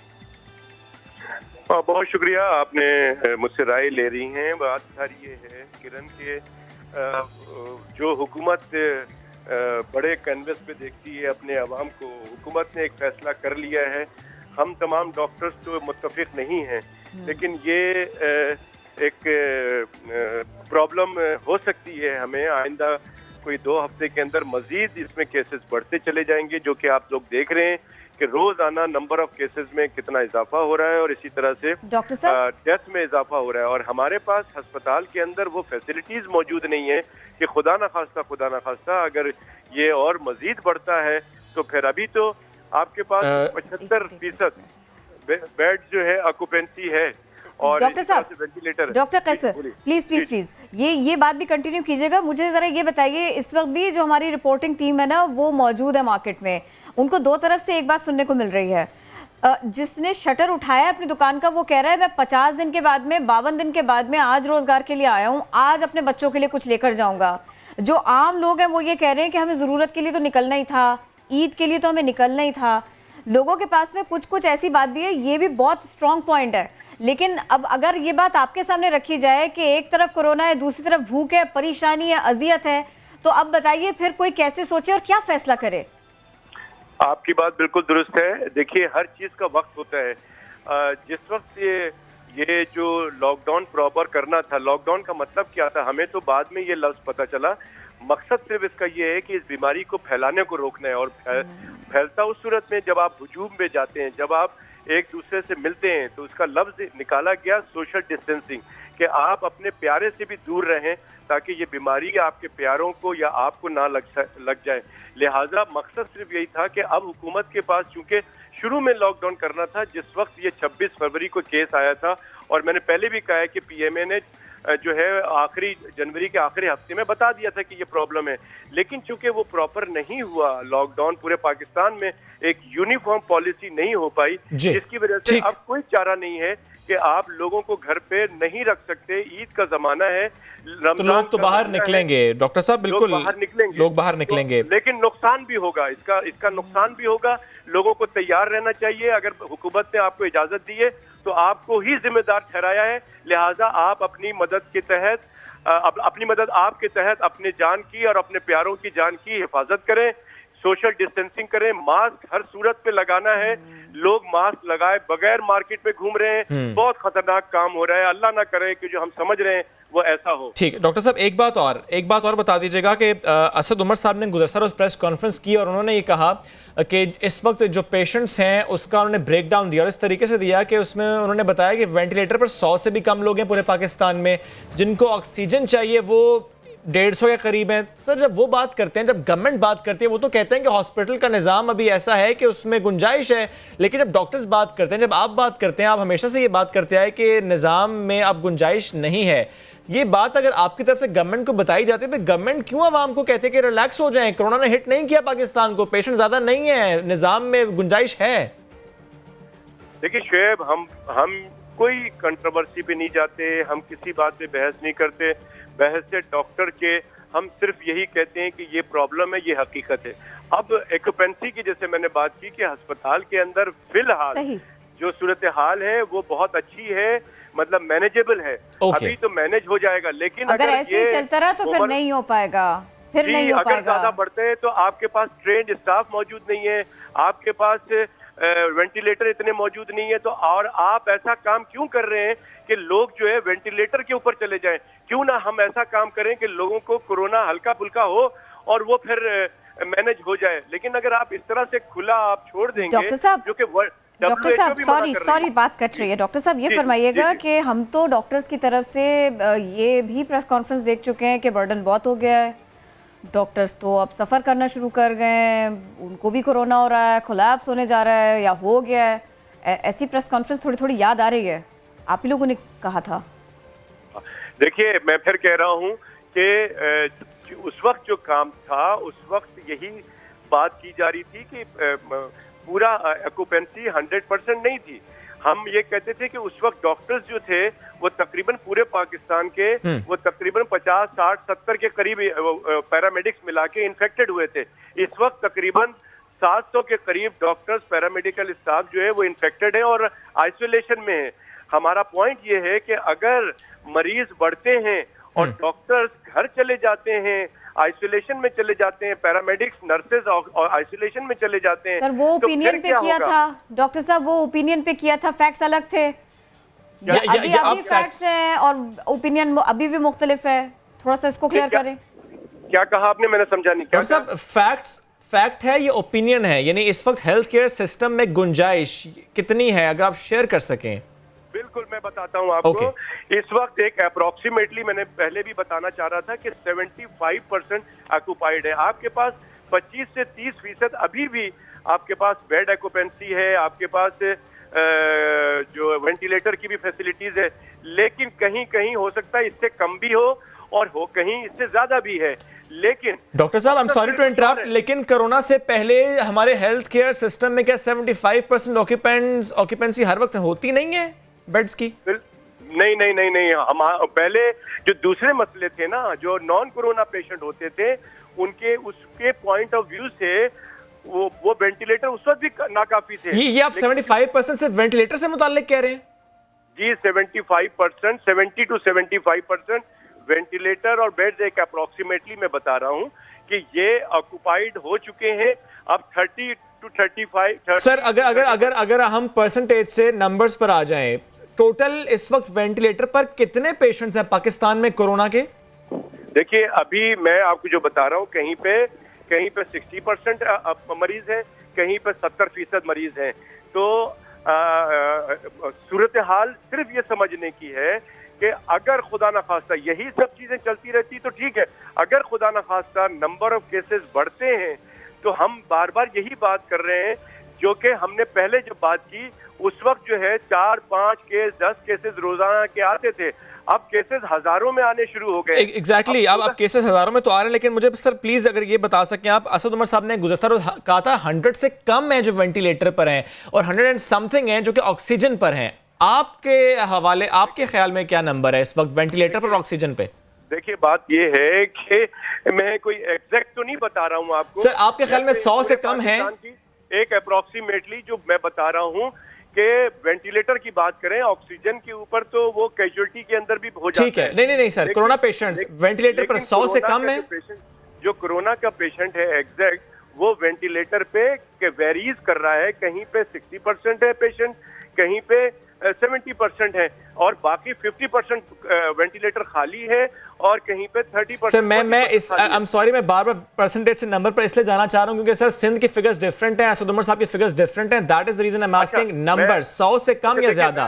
बहुत शुक्रिया, आपने मुझसे राय ले रही हैं। बात सारी ये है किरण के जो हुकूमत बड़े कैनवस पे देखती है अपने अवाम को, हुकूमत ने एक फैसला कर लिया है। हम तमाम डॉक्टर्स तो मुत्तफिक नहीं हैं, लेकिन ये एक प्रॉब्लम हो सकती है हमें आइंदा कोई 2 हफ्ते के अंदर मजीद इसमें केसेस बढ़ते चले जाएंगे, जो कि आप लोग देख रहे हैं कि रोजाना नंबर ऑफ केसेस में कितना इजाफा हो रहा है और इसी तरह से डॉक्टर साहब डेथ में इजाफा हो रहा है। और हमारे पास अस्पताल के अंदर वो फैसिलिटीज मौजूद नहीं है कि खुदा न खास्ता अगर ये और मजीद बढ़ता है तो फिर अभी तो आपके पास 75% बेड जो है ऑक्यूपेंसी है। और डॉक्टर साहब, वेंटिलेटर, डॉक्टर कैसर, प्लीज ये बात भी कंटिन्यू कीजिएगा। मुझे जरा ये बताइए, इस वक्त भी जो हमारी रिपोर्टिंग टीम है ना वो मौजूद है मार्केट में, उनको 2 तरफ से एक बात सुनने को मिल रही है। जिसने शटर उठाया अपनी दुकान का वो कह रहा है मैं 50 दिन के बाद में, 52 दिन के बाद में आज रोजगार के लिए आया हूँ, आज अपने बच्चों के लिए कुछ लेकर जाऊंगा। जो आम लोग हैं वो ये कह रहे हैं कि हमें जरूरत के लिए तो निकलना ही था, ईद के लिए तो हमें निकलना ही था। लोगों के पास में कुछ ऐसी बात भी है, ये भी बहुत स्ट्रॉन्ग पॉइंट है। लेकिन अब अगर ये बात आपके सामने रखी जाए कि एक तरफ कोरोना है, दूसरी तरफ भूख है, परेशानी है, अजियत है, तो अब बताइए फिर कोई कैसे सोचे और क्या फैसला करे? आपकी बात बिल्कुल दुरुस्त है। देखिए, हर चीज का वक्त होता है। जिस वक्त ये जो लॉकडाउन प्रॉपर करना था, लॉकडाउन का मतलब क्या था हमें तो बाद में ये लफ्ज पता चला। मकसद सिर्फ इसका ये है कि इस बीमारी को फैलाने को रोकना है, और फैलता उस सूरत में जब आप हुजूम में जाते हैं, जब आप एक दूसरे से मिलते हैं, तो उसका लफ्ज निकाला गया सोशल डिस्टेंसिंग, कि आप अपने प्यारे से भी दूर रहें ताकि ये बीमारी आपके प्यारों को या आपको ना लग जाए। लिहाजा मकसद सिर्फ यही था कि अब हुकूमत के पास, चूंकि शुरू में लॉकडाउन करना था जिस वक्त ये 26 फरवरी को केस आया था, और मैंने पहले भी कहा है कि पीएमए ने जो है आखिरी जनवरी के आखिरी हफ्ते में बता दिया था कि ये प्रॉब्लम है, लेकिन चूंकि वो प्रॉपर नहीं हुआ, लॉकडाउन पूरे पाकिस्तान में एक यूनिफॉर्म पॉलिसी नहीं हो पाई, जिसकी वजह से अब कोई चारा नहीं है कि आप लोगों को घर पे नहीं रख सकते। ईद का जमाना है, तो लोग तो बाहर निकलेंगे डॉक्टर साहब, बिल्कुल लोग बाहर निकलेंगे, लेकिन नुकसान भी होगा, इसका नुकसान भी होगा। लोगों को तैयार रहना चाहिए। अगर हुकूमत ने आपको इजाजत दी है तो आपको ही जिम्मेदार ठहराया है, लिहाजा आप अपनी मदद के तहत आपके तहत अपने जान की और अपने प्यारों की जान की हिफाजत करें, सोशल डिस्टेंसिंग करें, मास्क हर सूरत पे लगाना है। लोग मास्क लगाए बगैर मार्केट में घूम रहे हैं, बहुत खतरनाक काम हो रहा है। अल्लाह ना करे कि जो हम समझ रहे हैं वो ऐसा हो। ठीक है डॉक्टर साहब, एक बात और बता दीजिएगा कि असद उमर साहब ने गुज़श्ता रोज़ प्रेस कॉन्फ्रेंस की और उन्होंने ये कहा कि इस वक्त जो पेशेंट्स हैं उसका उन्होंने ब्रेक डाउन दिया, और इस तरीके से दिया कि उसमें उन्होंने बताया कि वेंटिलेटर पर 100 से भी कम लोग हैं पूरे पाकिस्तान में, जिनको ऑक्सीजन चाहिए वो 150 के करीब हैं। सर, जब वो बात करते हैं, जब गवर्नमेंट बात करती है, वो तो कहते हैं कि हॉस्पिटल का निज़ाम अभी ऐसा है कि उसमें गुंजाइश है, लेकिन जब डॉक्टर्स बात करते हैं, जब आप बात करते हैं, आप हमेशा से ये बात करते हैं कि निज़ाम में अब गुंजाइश नहीं है। ये बात अगर आपकी तरफ से गवर्नमेंट को बताई जाती है तो गवर्नमेंट क्यों आवाम को कहते हैं कि रिलैक्स हो जाएं, कोरोना ने हिट नहीं किया पाकिस्तान को, पेशेंट ज्यादा नहीं है, निज़ाम में गुंजाइश है? देखिए शुएब, हम कोई कंट्रोवर्सी पे नहीं जाते, हम किसी बात पे बहस नहीं करते। बहस से डॉक्टर के हम सिर्फ यही कहते हैं कि ये प्रॉब्लम है, ये हकीकत है। अब एक्यूपेंसी की जैसे मैंने बात की कि अस्पताल के अंदर फिलहाल जो सूरत हाल है वो बहुत अच्छी है, मतलब मैनेजेबल है। अभी तो मैनेज हो जाएगा, लेकिन अगर ऐसे ही चलता रहा तो फिर नहीं हो पाएगा, फिर नहीं हो पाएगा। अगर ज्यादा बढ़ते हैं तो आपके पास ट्रेंड स्टाफ मौजूद नहीं है, आपके पास वेंटिलेटर इतने मौजूद नहीं है, तो और आप ऐसा काम क्यों कर रहे हैं कि लोग जो है वेंटिलेटर के ऊपर चले जाएं? क्यों ना हम ऐसा काम करें कि लोगों को कोरोना हल्का फुल्का हो और वो फिर मैनेज हो जाए। लेकिन अगर आप इस तरह से खुला आप छोड़ देंगे, डॉक्टर साहब, डॉक्टर साहब सॉरी बात कट रही है। डॉक्टर साहब ये फरमाइएगा कि हम तो डॉक्टर्स की तरफ से ये भी प्रेस कॉन्फ्रेंस देख चुके हैं कि बर्डन बहुत हो गया है, डॉक्टर्स तो अब सफ़र करना शुरू कर गए हैं, उनको भी कोरोना हो रहा है, कोलैप्स होने जा रहा है या हो गया है। ऐसी प्रेस कॉन्फ्रेंस थोड़ी थोड़ी याद आ रही है, आप ही लोगों ने कहा था। देखिए, मैं फिर कह रहा हूँ कि उस वक्त जो काम था, उस वक्त यही बात की जा रही थी कि पूरा ऑक्यूपेंसी 100% नहीं थी। हम ये कहते थे कि उस वक्त डॉक्टर्स जो थे वो तकरीबन पूरे पाकिस्तान के वो तकरीबन 50, 60, 70 के करीब पैरामेडिक्स मिला के इन्फेक्टेड हुए थे। इस वक्त तकरीबन 700 के करीब डॉक्टर्स, पैरामेडिकल स्टाफ जो है वो इन्फेक्टेड है और आइसोलेशन में है। हमारा पॉइंट ये है कि अगर मरीज बढ़ते हैं और डॉक्टर्स घर चले जाते हैं, आइसोलेशन में चले जाते हैं, पैरामेडिक्स नर्सेज और आइसोलेशन में चले जाते हैं, सर वो तो ओपिनियन फिर पे क्या किया होगा? था डॉक्टर साहब, वो ओपिनियन पे किया था, फैक्ट्स अलग थे। अभी अब अभी फैक्ट्स हैं और ओपिनियन अभी भी मुख्तलिफ है, थोड़ा सा इसको क्लियर करें। क्या कहा आपने, मैंने समझा नहीं। क्या डॉक्टर साहब, फैक्ट है ये ओपिनियन है, यानी इस वक्त हेल्थ केयर सिस्टम में गुंजाइश कितनी है, अगर आप शेयर कर सकें। बिल्कुल, मैं बताता हूं आपको। इस वक्त एक अप्रोक्सीमेटली मैंने पहले भी बताना चाह रहा था कि 75% ऑक्यूपाइड है। आपके पास 25 से 30% अभी भी आपके पास बेड ऑक्यूपेंसी है, आपके पास जो वेंटिलेटर की भी फैसिलिटीज है, लेकिन कहीं कहीं हो सकता है इससे कम भी हो और हो कहीं इससे ज्यादा भी है। लेकिन डॉक्टर साहब, I am sorry to interrupt, लेकिन कोरोना से पहले हमारे हेल्थ केयर सिस्टम में क्या 75% ऑक्यूपेंसी हर वक्त होती नहीं है बेड्स की? नहीं नहीं नहीं नहीं, हम पहले जो दूसरे मसले थे ना, जो नॉन कोरोना पेशेंट होते थे, उनके उसके पॉइंट ऑफ व्यू से वो वेंटिलेटर उस वक्त भी नाकाफी थे। ये आप 75% सिर्फ वेंटिलेटर से मुताल्लिक कह रहे हैं? जी 75%, 70 to 75% वेंटिलेटर और बेड्स एक अप्रोक्सीमेटली मैं बता रहा हूं कि ये ऑक्युपाइड हो चुके हैं। अब 30 to 35। सर अगर हम परसेंटेज से नंबर्स पर आ जाएं, टोटल इस वक्त वेंटिलेटर पर कितने पेशेंट्स हैं पाकिस्तान में कोरोना के? देखिए, अभी मैं आपको जो बता रहा हूँ, कहीं पे 60% मरीज हैं, कहीं पे 70% मरीज हैं। तो सूरत हाल सिर्फ ये समझने की है कि अगर खुदा न खास्ता यही सब चीजें चलती रहती तो ठीक है, अगर खुदा न खास्ता नंबर ऑफ केसेस बढ़ते हैं तो हम बार बार यही बात कर रहे हैं जो कि हमने पहले जो बात की, उस वक्त जो है 4, 5 केस, 10 केसेस रोजाना के आते थे, अब केसेस हजारों में आने शुरू हो गए। एग्जैक्टली, अब केसेस हजारों में तो आ रहे हैं, लेकिन मुझे सर प्लीज अगर ये बता सकें आप, असद उमर साहब ने गुज़श्ता रोज कहा था 100 से कम है जो वेंटिलेटर पर हैं और 100 एंड समथिंग है जो कि ऑक्सीजन पर हैं। आपके हवाले, आपके ख्याल में क्या नंबर है इस वक्त वेंटिलेटर पर ऑक्सीजन पे? देखिए, बात ये है कि मैं कोई एग्जैक्ट तो नहीं बता रहा हूँ आपको। सर आपके ख्याल में 100 से कम है? एक अप्रोक्सीमेटली जो मैं बता रहा हूँ कि वेंटिलेटर की बात करें, ऑक्सीजन के ऊपर तो वो कैजुअलिटी के अंदर भी हो जाता है। ठीक है, नहीं सर, कोरोना पेशेंट्स वेंटिलेटर पर 100 से कम है। जो कोरोना का पेशेंट है एग्जैक्ट, वो वेंटिलेटर पे वेरीज कर रहा है, कहीं पे 60% है पेशेंट, कहीं पे 70% है और बाकी 50% वेंटिलेटर खाली है और कहीं पे 30%। सर मैं इस आई एम सॉरी, मैं बार परसेंटेज से नंबर पर इसलिए जाना चाह रहा हूं क्योंकि सर सिंध की फिगर्स डिफरेंट हैं, असद उमर साहब की फिगर्स डिफरेंट हैं, that is the reason I am asking number 100 से कम या ज्यादा।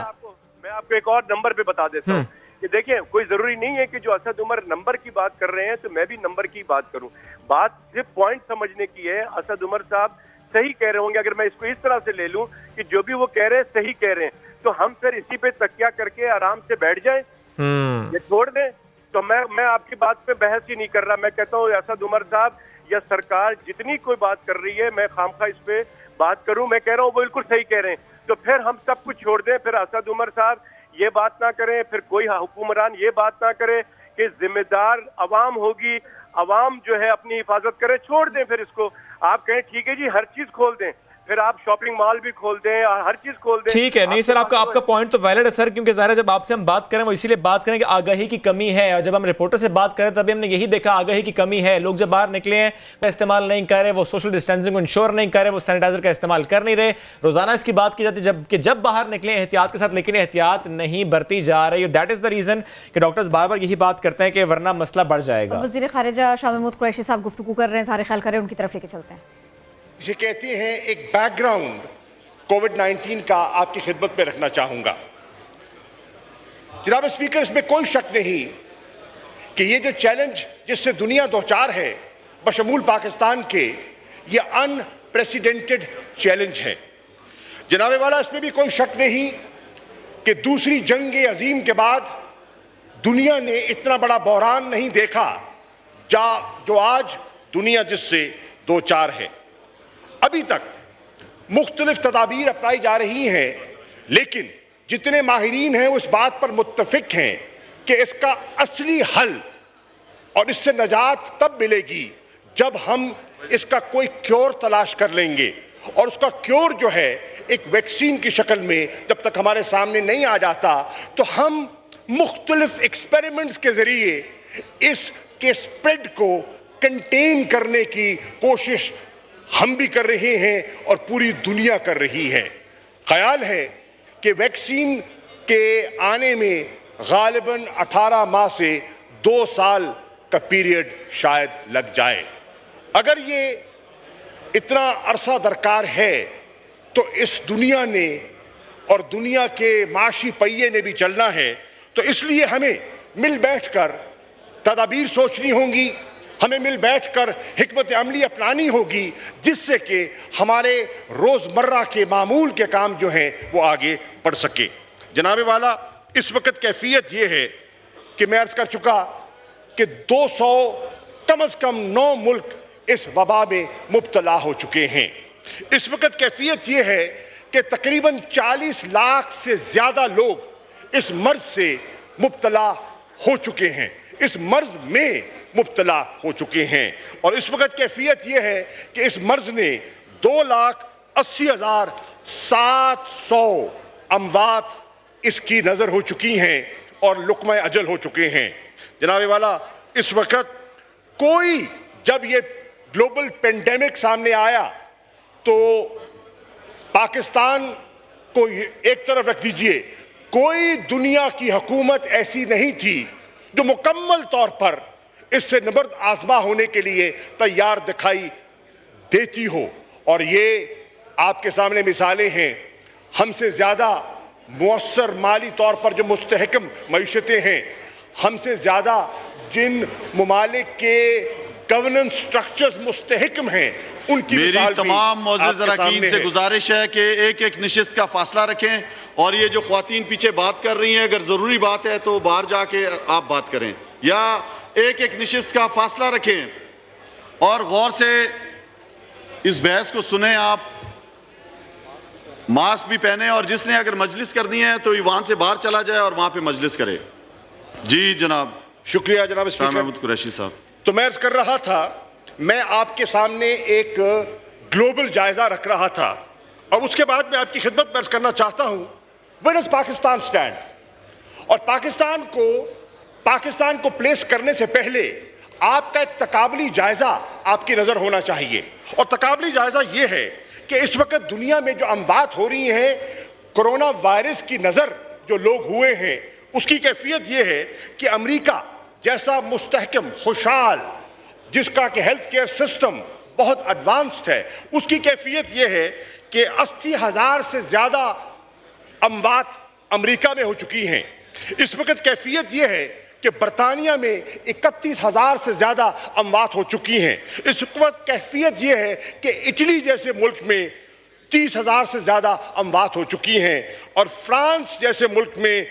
मैं आपको एक और नंबर पे बता देता हूँ कि देखिए, कोई जरूरी नहीं है कि जो असद उमर नंबर की बात कर रहे हैं तो मैं भी नंबर की बात करूं। बात सिर्फ पॉइंट समझने की है। असद उमर साहब सही कह रहे होंगे, अगर मैं इसको इस तरह से ले लूं कि जो भी वो कह रहे हैं सही कह रहे हैं, तो हम फिर इसी पे तकिया करके आराम से बैठ जाएं, ये छोड़ दें। तो मैं आपकी बात पे बहस ही नहीं कर रहा। मैं कहता हूँ असद उमर साहब या सरकार जितनी कोई बात कर रही है, मैं खामखा इस पे बात करूं, मैं कह रहा हूँ वो बिल्कुल सही कह रहे हैं, तो फिर हम सब कुछ छोड़ दें। फिर असद उमर साहब ये बात ना करें, फिर कोई हुक्मरान ये बात ना करे कि जिम्मेदार अवाम होगी, अवाम जो है अपनी हिफाजत करे, छोड़ दें। फिर इसको आप कहें ठीक है जी हर चीज खोल दें, फिर आप शॉपिंग मॉल भी खोल दें, हर चीज खोल दें। ठीक है, नहीं सर, आपका पॉइंट तो वैलिड है सर, क्योंकि ज़ाहिर है जब आपसे हम बात करें वो इसीलिए बात करें कि आगाही की कमी है, और जब हम रिपोर्टर से बात करें तभी हमने यही देखा आगाही की कमी है। लोग जब बाहर निकले हैं वो इस्तेमाल नहीं कर रहे, वो सोशल डिस्टेंसिंग को इंश्योर नहीं कर रहे, वो सैनिटाइजर का इस्तेमाल कर नहीं रहे। रोजाना इसकी बात की जाती है जब बाहर निकले एहतियात के साथ, लेकिन एहतियात नहीं बरती जा रही है। दैट इज द रीजन कि डॉक्टर्स बार बार यही बात करते हैं कि वरना मसला बढ़ जाएगा। वज़ीर ख़ारिजा शाह महमूद कुरैशी साहब गुफ्तगू कर रहे हैं, सारे ख्याल करें, उनकी तरफ लेके चलते हैं। इसे कहते हैं एक बैकग्राउंड कोविड-19 का आपकी खिदमत में रखना चाहूंगा। जनाब स्पीकर, इसमें कोई शक नहीं कि ये जो चैलेंज जिससे दुनिया दो चार है बशमूल पाकिस्तान के, ये अनप्रेसिडेंटेड चैलेंज है। जनाब वाला, इसमें भी कोई शक नहीं कि दूसरी जंग अजीम के बाद दुनिया ने इतना बड़ा बहरान नहीं देखा जो आज दुनिया जिससे दो चार है। अभी तक मुख्तलिफ तदाबीर अपनाई जा रही हैं, लेकिन जितने माहिरीन हैं वो इस बात पर मुत्तफिक हैं कि इसका असली हल और इससे नजात तब मिलेगी जब हम इसका कोई क्योर तलाश कर लेंगे और उसका क्योर जो है एक वैक्सीन की शक्ल में जब तक हमारे सामने नहीं आ जाता, तो हम मुख्तलिफ एक्सपेरिमेंट्स के जरिए इसके स्प्रेड को कंटेन करने की कोशिश हम भी कर रहे हैं और पूरी दुनिया कर रही है। ख्याल है कि वैक्सीन के आने में गालिबन 18 माह से 2 साल का पीरियड शायद लग जाए। अगर ये इतना अरसा दरकार है तो इस दुनिया ने और दुनिया के माशी पहिए ने भी चलना है, तो इसलिए हमें मिल बैठकर तदाबीर सोचनी होंगी, हमें मिल बैठकर हिकमत अमली अपनानी होगी, जिससे कि हमारे रोज़मर्रा के मामूल के काम जो हैं वो आगे बढ़ सके। जनाब वाला, इस वक्त कैफियत ये है कि मैं अर्ज़ कर चुका कि 200 कम से कम 9 मुल्क इस वबा में मुब्तला हो चुके हैं। इस वक्त कैफियत ये है कि तकरीबन 40 लाख से ज़्यादा लोग इस मर्ज से मुब्तला हो चुके हैं, इस मर्ज में मुब्तला हो चुके हैं। और इस वक्त कैफियत ये है कि इस मर्ज ने 2,80,700 अमवात इसकी नज़र हो चुकी हैं और लुक़मा अजल हो चुके हैं। जनाब वाला, इस वक्त कोई, जब ये ग्लोबल पेंडेमिक सामने आया तो पाकिस्तान को एक तरफ रख दीजिए, कोई दुनिया की हुकूमत ऐसी नहीं थी जो मुकम्मल तौर पर इससे नबर्द आज़मा होने के लिए तैयार दिखाई देती हो। और ये आपके सामने मिसालें हैं। हमसे ज़्यादा मुअस्सर माली तौर पर जो मुस्तहकम मईशतें हैं, हमसे ज़्यादा जिन ममालिक के गवर्नेंस स्ट्रक्चर्स मुस्तहकम हैं, उनकी मेरी तमाम मोअज़्ज़िज़ अरकान से गुजारिश है कि एक एक नशिस्त का फासला रखें, और ये जो ख्वातीन पीछे बात कर रही हैं, अगर ज़रूरी बात है तो बाहर जाके आप बात करें, या एक एक नशिस्त का फासला रखें और गौर से इस बहस को सुने। आप मास्क भी पहने, और जिसने अगर मजलिस करनी है तो वहाँ से बाहर चला जाए और वहाँ पे मजलिस करे। जी जनाब। शुक्रिया जनाब स्पीकर। महमूद कुरैशी साहब। तो मैं अर्ज़ कर रहा था, मैं आपके सामने एक ग्लोबल जायजा रख रहा था, और उसके बाद मैं आपकी खिदमत में अर्ज़ करना चाहता हूं, वेयर डज़ पाकिस्तान स्टैंड। और पाकिस्तान को प्लेस करने से पहले आपका एक तकाबली जायजा आपकी नज़र होना चाहिए। और तकाबली जायजा ये है कि इस वक्त दुनिया में जो अमवात हो रही हैं कोरोना वायरस की नज़र जो लोग हुए हैं, उसकी कैफियत ये है कि अमेरिका जैसा मुस्तहकम खुशहाल, जिसका कि हेल्थ केयर सिस्टम बहुत एडवांस्ड है, उसकी कैफियत यह है कि 80,000 से ज़्यादा अमवात अमेरिका में हो चुकी हैं। इस वक्त कैफियत यह है कि बरतानिया में 31,000 से ज़्यादा अमवात हो चुकी हैं। इस वक्त कैफियत यह है कि इटली जैसे मुल्क में 30,000 से ज़्यादा अमवात हो चुकी हैं, और फ्रांस जैसे मुल्क में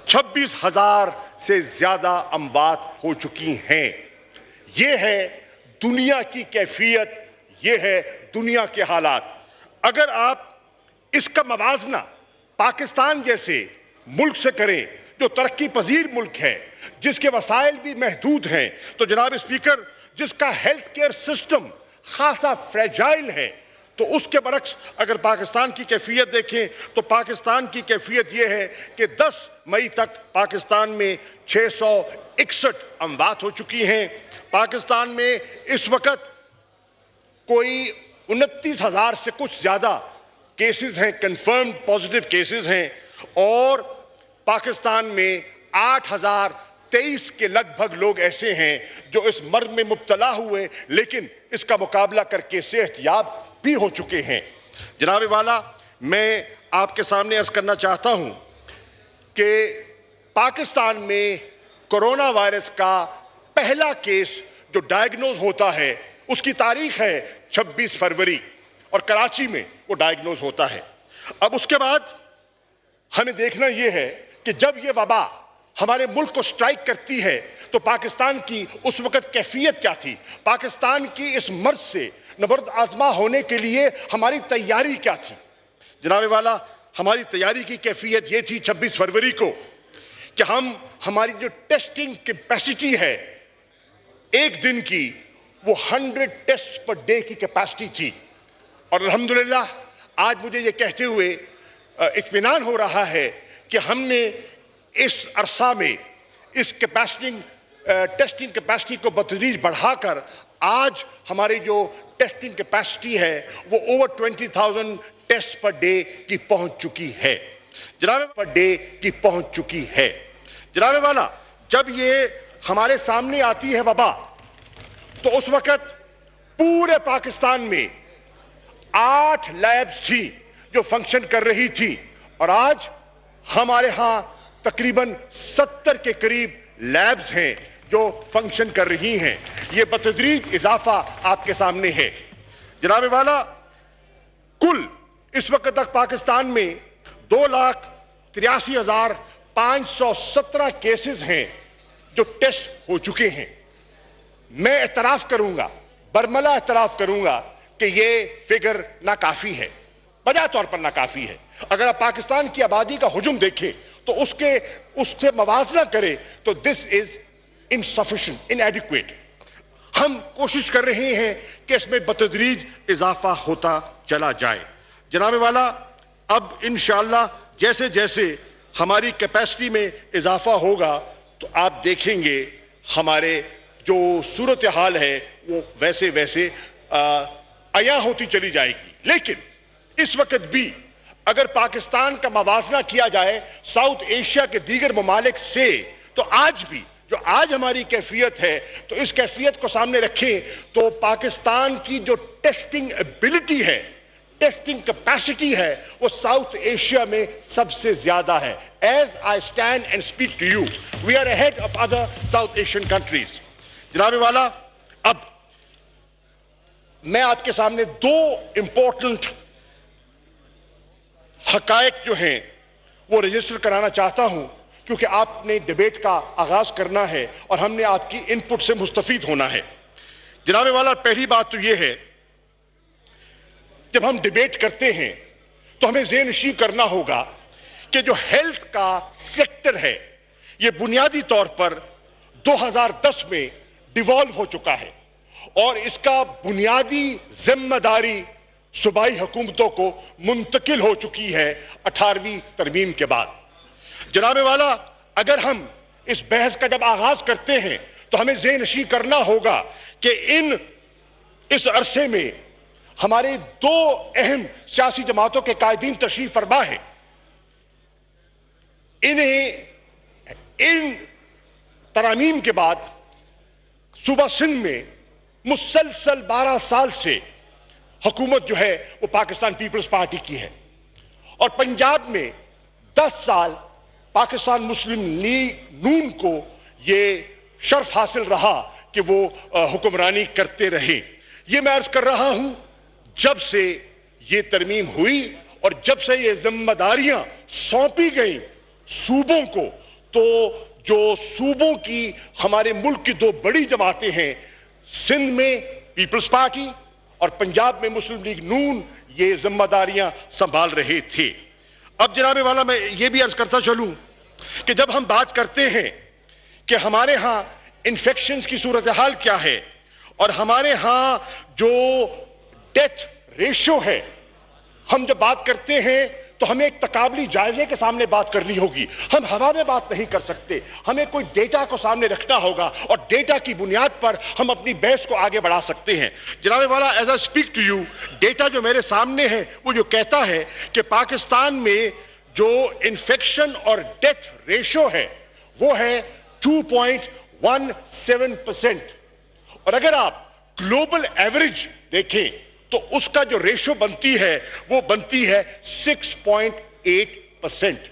26,000 से ज़्यादा अमवात हो चुकी हैं। ये है दुनिया की कैफियत, ये है दुनिया के हालात। अगर आप इसका मवाजना पाकिस्तान जैसे मुल्क से करें जो तरक्की पजीर मुल्क है, जिसके वसाइल भी महदूद हैं, तो जनाब स्पीकर, जिसका हेल्थ केयर सिस्टम खासा फ्रेजाइल है, तो उसके बरक्स अगर पाकिस्तान की कैफियत देखें तो पाकिस्तान की कैफियत यह है कि 10 मई तक पाकिस्तान में 661 अमवात हो चुकी हैं। पाकिस्तान में इस वक्त कोई 29,000 से कुछ ज़्यादा केसेस हैं, कंफर्म्ड पॉजिटिव केसेस हैं, और पाकिस्तान में 8,023 के लगभग लोग ऐसे हैं जो इस मर्ज में मुब्तला हुए, लेकिन इसका मुकाबला करके सेहतयाब भी हो चुके हैं। जनाब वाला, मैं आपके सामने अर्ज करना चाहता हूं कि पाकिस्तान में कोरोना वायरस का पहला केस जो डायग्नोज होता है उसकी तारीख है 26 फरवरी, और कराची में वो डायग्नोज होता है। अब उसके बाद हमें देखना यह है कि जब ये वबा हमारे मुल्क को स्ट्राइक करती है तो पाकिस्तान की उस वक्त कैफियत क्या थी, पाकिस्तान की इस मर्ज से नबर्द आजमा होने के लिए हमारी तैयारी क्या थी। जनाब वाला, हमारी तैयारी की कैफियत ये थी 26 फरवरी को कि हमारी जो टेस्टिंग कैपेसिटी है एक दिन की, वो 100 टेस्ट पर डे की कैपेसिटी थी। और अल्हम्दुलिल्लाह आज मुझे ये कहते हुए इत्मीनान हो रहा है कि हमने इस अरसा में इस टेस्टिंग कैपेसिटी को बतदरीज बढ़ाकर आज हमारी जो टेस्टिंग कैपेसिटी है वो ओवर 20,000 टेस्ट पर डे की पहुंच चुकी है। जनाब वाला, जब ये हमारे सामने आती है वबा तो उस वक्त पूरे पाकिस्तान में 8 लैब्स थी जो फंक्शन कर रही थी और आज हमारे यहाँ तकरीबन 70 के करीब लैब्स हैं जो फंक्शन कर रही हैं। ये बतदरीज इजाफा आपके सामने है। जनाब वाला, कुल इस वक्त तक पाकिस्तान में 2,83,517 केसेस हैं जो टेस्ट हो चुके हैं। मैं एतराफ करूंगा, बरमला एतराफ करूंगा कि ये फिगर नाकाफी है, बजा तौर पर नाकाफी है। अगर आप पाकिस्तान की आबादी का हुजूम देखें तो उससे मवाजना करें तो दिस इज इनसफिशिएंट, इनएडिक्वेट। हम कोशिश कर रहे हैं कि इसमें बतदरीज इजाफा होता चला जाए। जनाब वाला, अब इंशाअल्लाह जैसे जैसे हमारी कैपेसिटी में इजाफा होगा तो आप देखेंगे हमारे जो सूरत हाल है वो वैसे वैसे अया होती चली जाएगी। लेकिन इस वक्त भी अगर पाकिस्तान का मवाजना किया जाए साउथ एशिया के दीगर ममालिक से, तो आज भी जो आज हमारी कैफियत है तो इस कैफियत को सामने रखें तो पाकिस्तान की जो टेस्टिंग एबिलिटी है, टेस्टिंग कैपेसिटी है, वो साउथ एशिया में सबसे ज्यादा है। As I stand and speak to you, we are ahead of other South Asian countries. जनाब वाला, अब मैं आपके सामने 2 इंपॉर्टेंट हकायक जो हैं वो रजिस्टर कराना चाहता हूं, क्योंकि आपने डिबेट का आगाज करना है और हमने आपकी इनपुट से मुस्तफीद होना है। जनाब वाला, पहली बात तो ये है, जब हम डिबेट करते हैं तो हमें ज़हननशीं करना होगा कि जो हेल्थ का सेक्टर है ये बुनियादी तौर पर 2010 में डिवॉल्व हो चुका है और इसका बुनियादी जिम्मेदारी सूबाई हुकूमतों को मुंतकिल हो चुकी है 18वीं तरमीम के बाद। जनाब वाला, अगर हम इस बहस का जब आगाज करते हैं तो हमें ज़हननशीं करना होगा कि इस अरसे में हमारे 2 अहम सियासी जमातों के कायदीन तशरीफ फरमा है। इन तरामीम के बाद सूबा सिंध में मुसलसल 12 साल से हुकूमत जो है वो पाकिस्तान पीपल्स पार्टी की है और पंजाब में 10 साल पाकिस्तान मुस्लिम लीग नून को ये शर्फ हासिल रहा कि वो हुक्मरानी करते रहे। ये मैं अर्ज कर रहा हूं, जब से ये तरमीम हुई और जब से ये जिम्मेदारियां सौंपी गई सूबों को, तो जो सूबों की हमारे मुल्क की 2 बड़ी जमातें हैं, सिंध में पीपल्स पार्टी और पंजाब में मुस्लिम लीग नून, ये जिम्मेदारियां संभाल रहे थे। अब जनाब वाला, मैं ये भी अर्ज करता चलूं कि जब हम बात करते हैं कि हमारे यहां इन्फेक्शंस की सूरत हाल क्या है और हमारे यहां जो डेथ रेशियो है, हम जब बात करते हैं तो हमें एक तकाबली जायजे के सामने बात करनी होगी। हम हवा में बात नहीं कर सकते, हमें कोई डेटा को सामने रखना होगा और डेटा की बुनियाद पर हम अपनी बहस को आगे बढ़ा सकते हैं। जनाब वाला, as I speak to you, data जो मेरे सामने है वो जो कहता है कि पाकिस्तान में जो इन्फेक्शन और डेथ रेशियो है वो है 2.17% और अगर आप ग्लोबल एवरेज देखें तो उसका जो रेशियो बनती है वो बनती है 6.8%।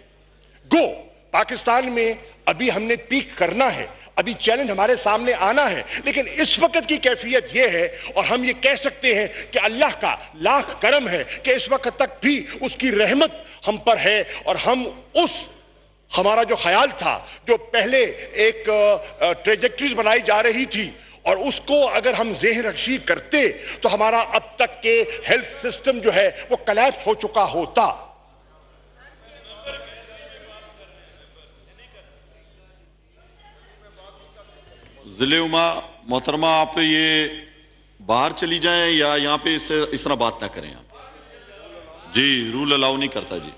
गो पाकिस्तान में अभी हमने पीक करना है, अभी चैलेंज हमारे सामने आना है, लेकिन इस वक्त की कैफियत ये है और हम ये कह सकते हैं कि अल्लाह का लाख करम है कि इस वक्त तक भी उसकी रहमत हम पर है और हम हमारा जो ख्याल था, जो पहले एक ट्रेजेक्टरीज बनाई जा रही थी और उसको अगर हम ज़हन रखशी करते तो हमारा अब तक के हेल्थ सिस्टम जो है वो कोलैप्स हो चुका होता। ज़िले उमा मोहतरमा, आप ये बाहर चली जाएं या यहाँ पे इस तरह बात ना करें आप। जी रूल अलाउ नहीं करता जी।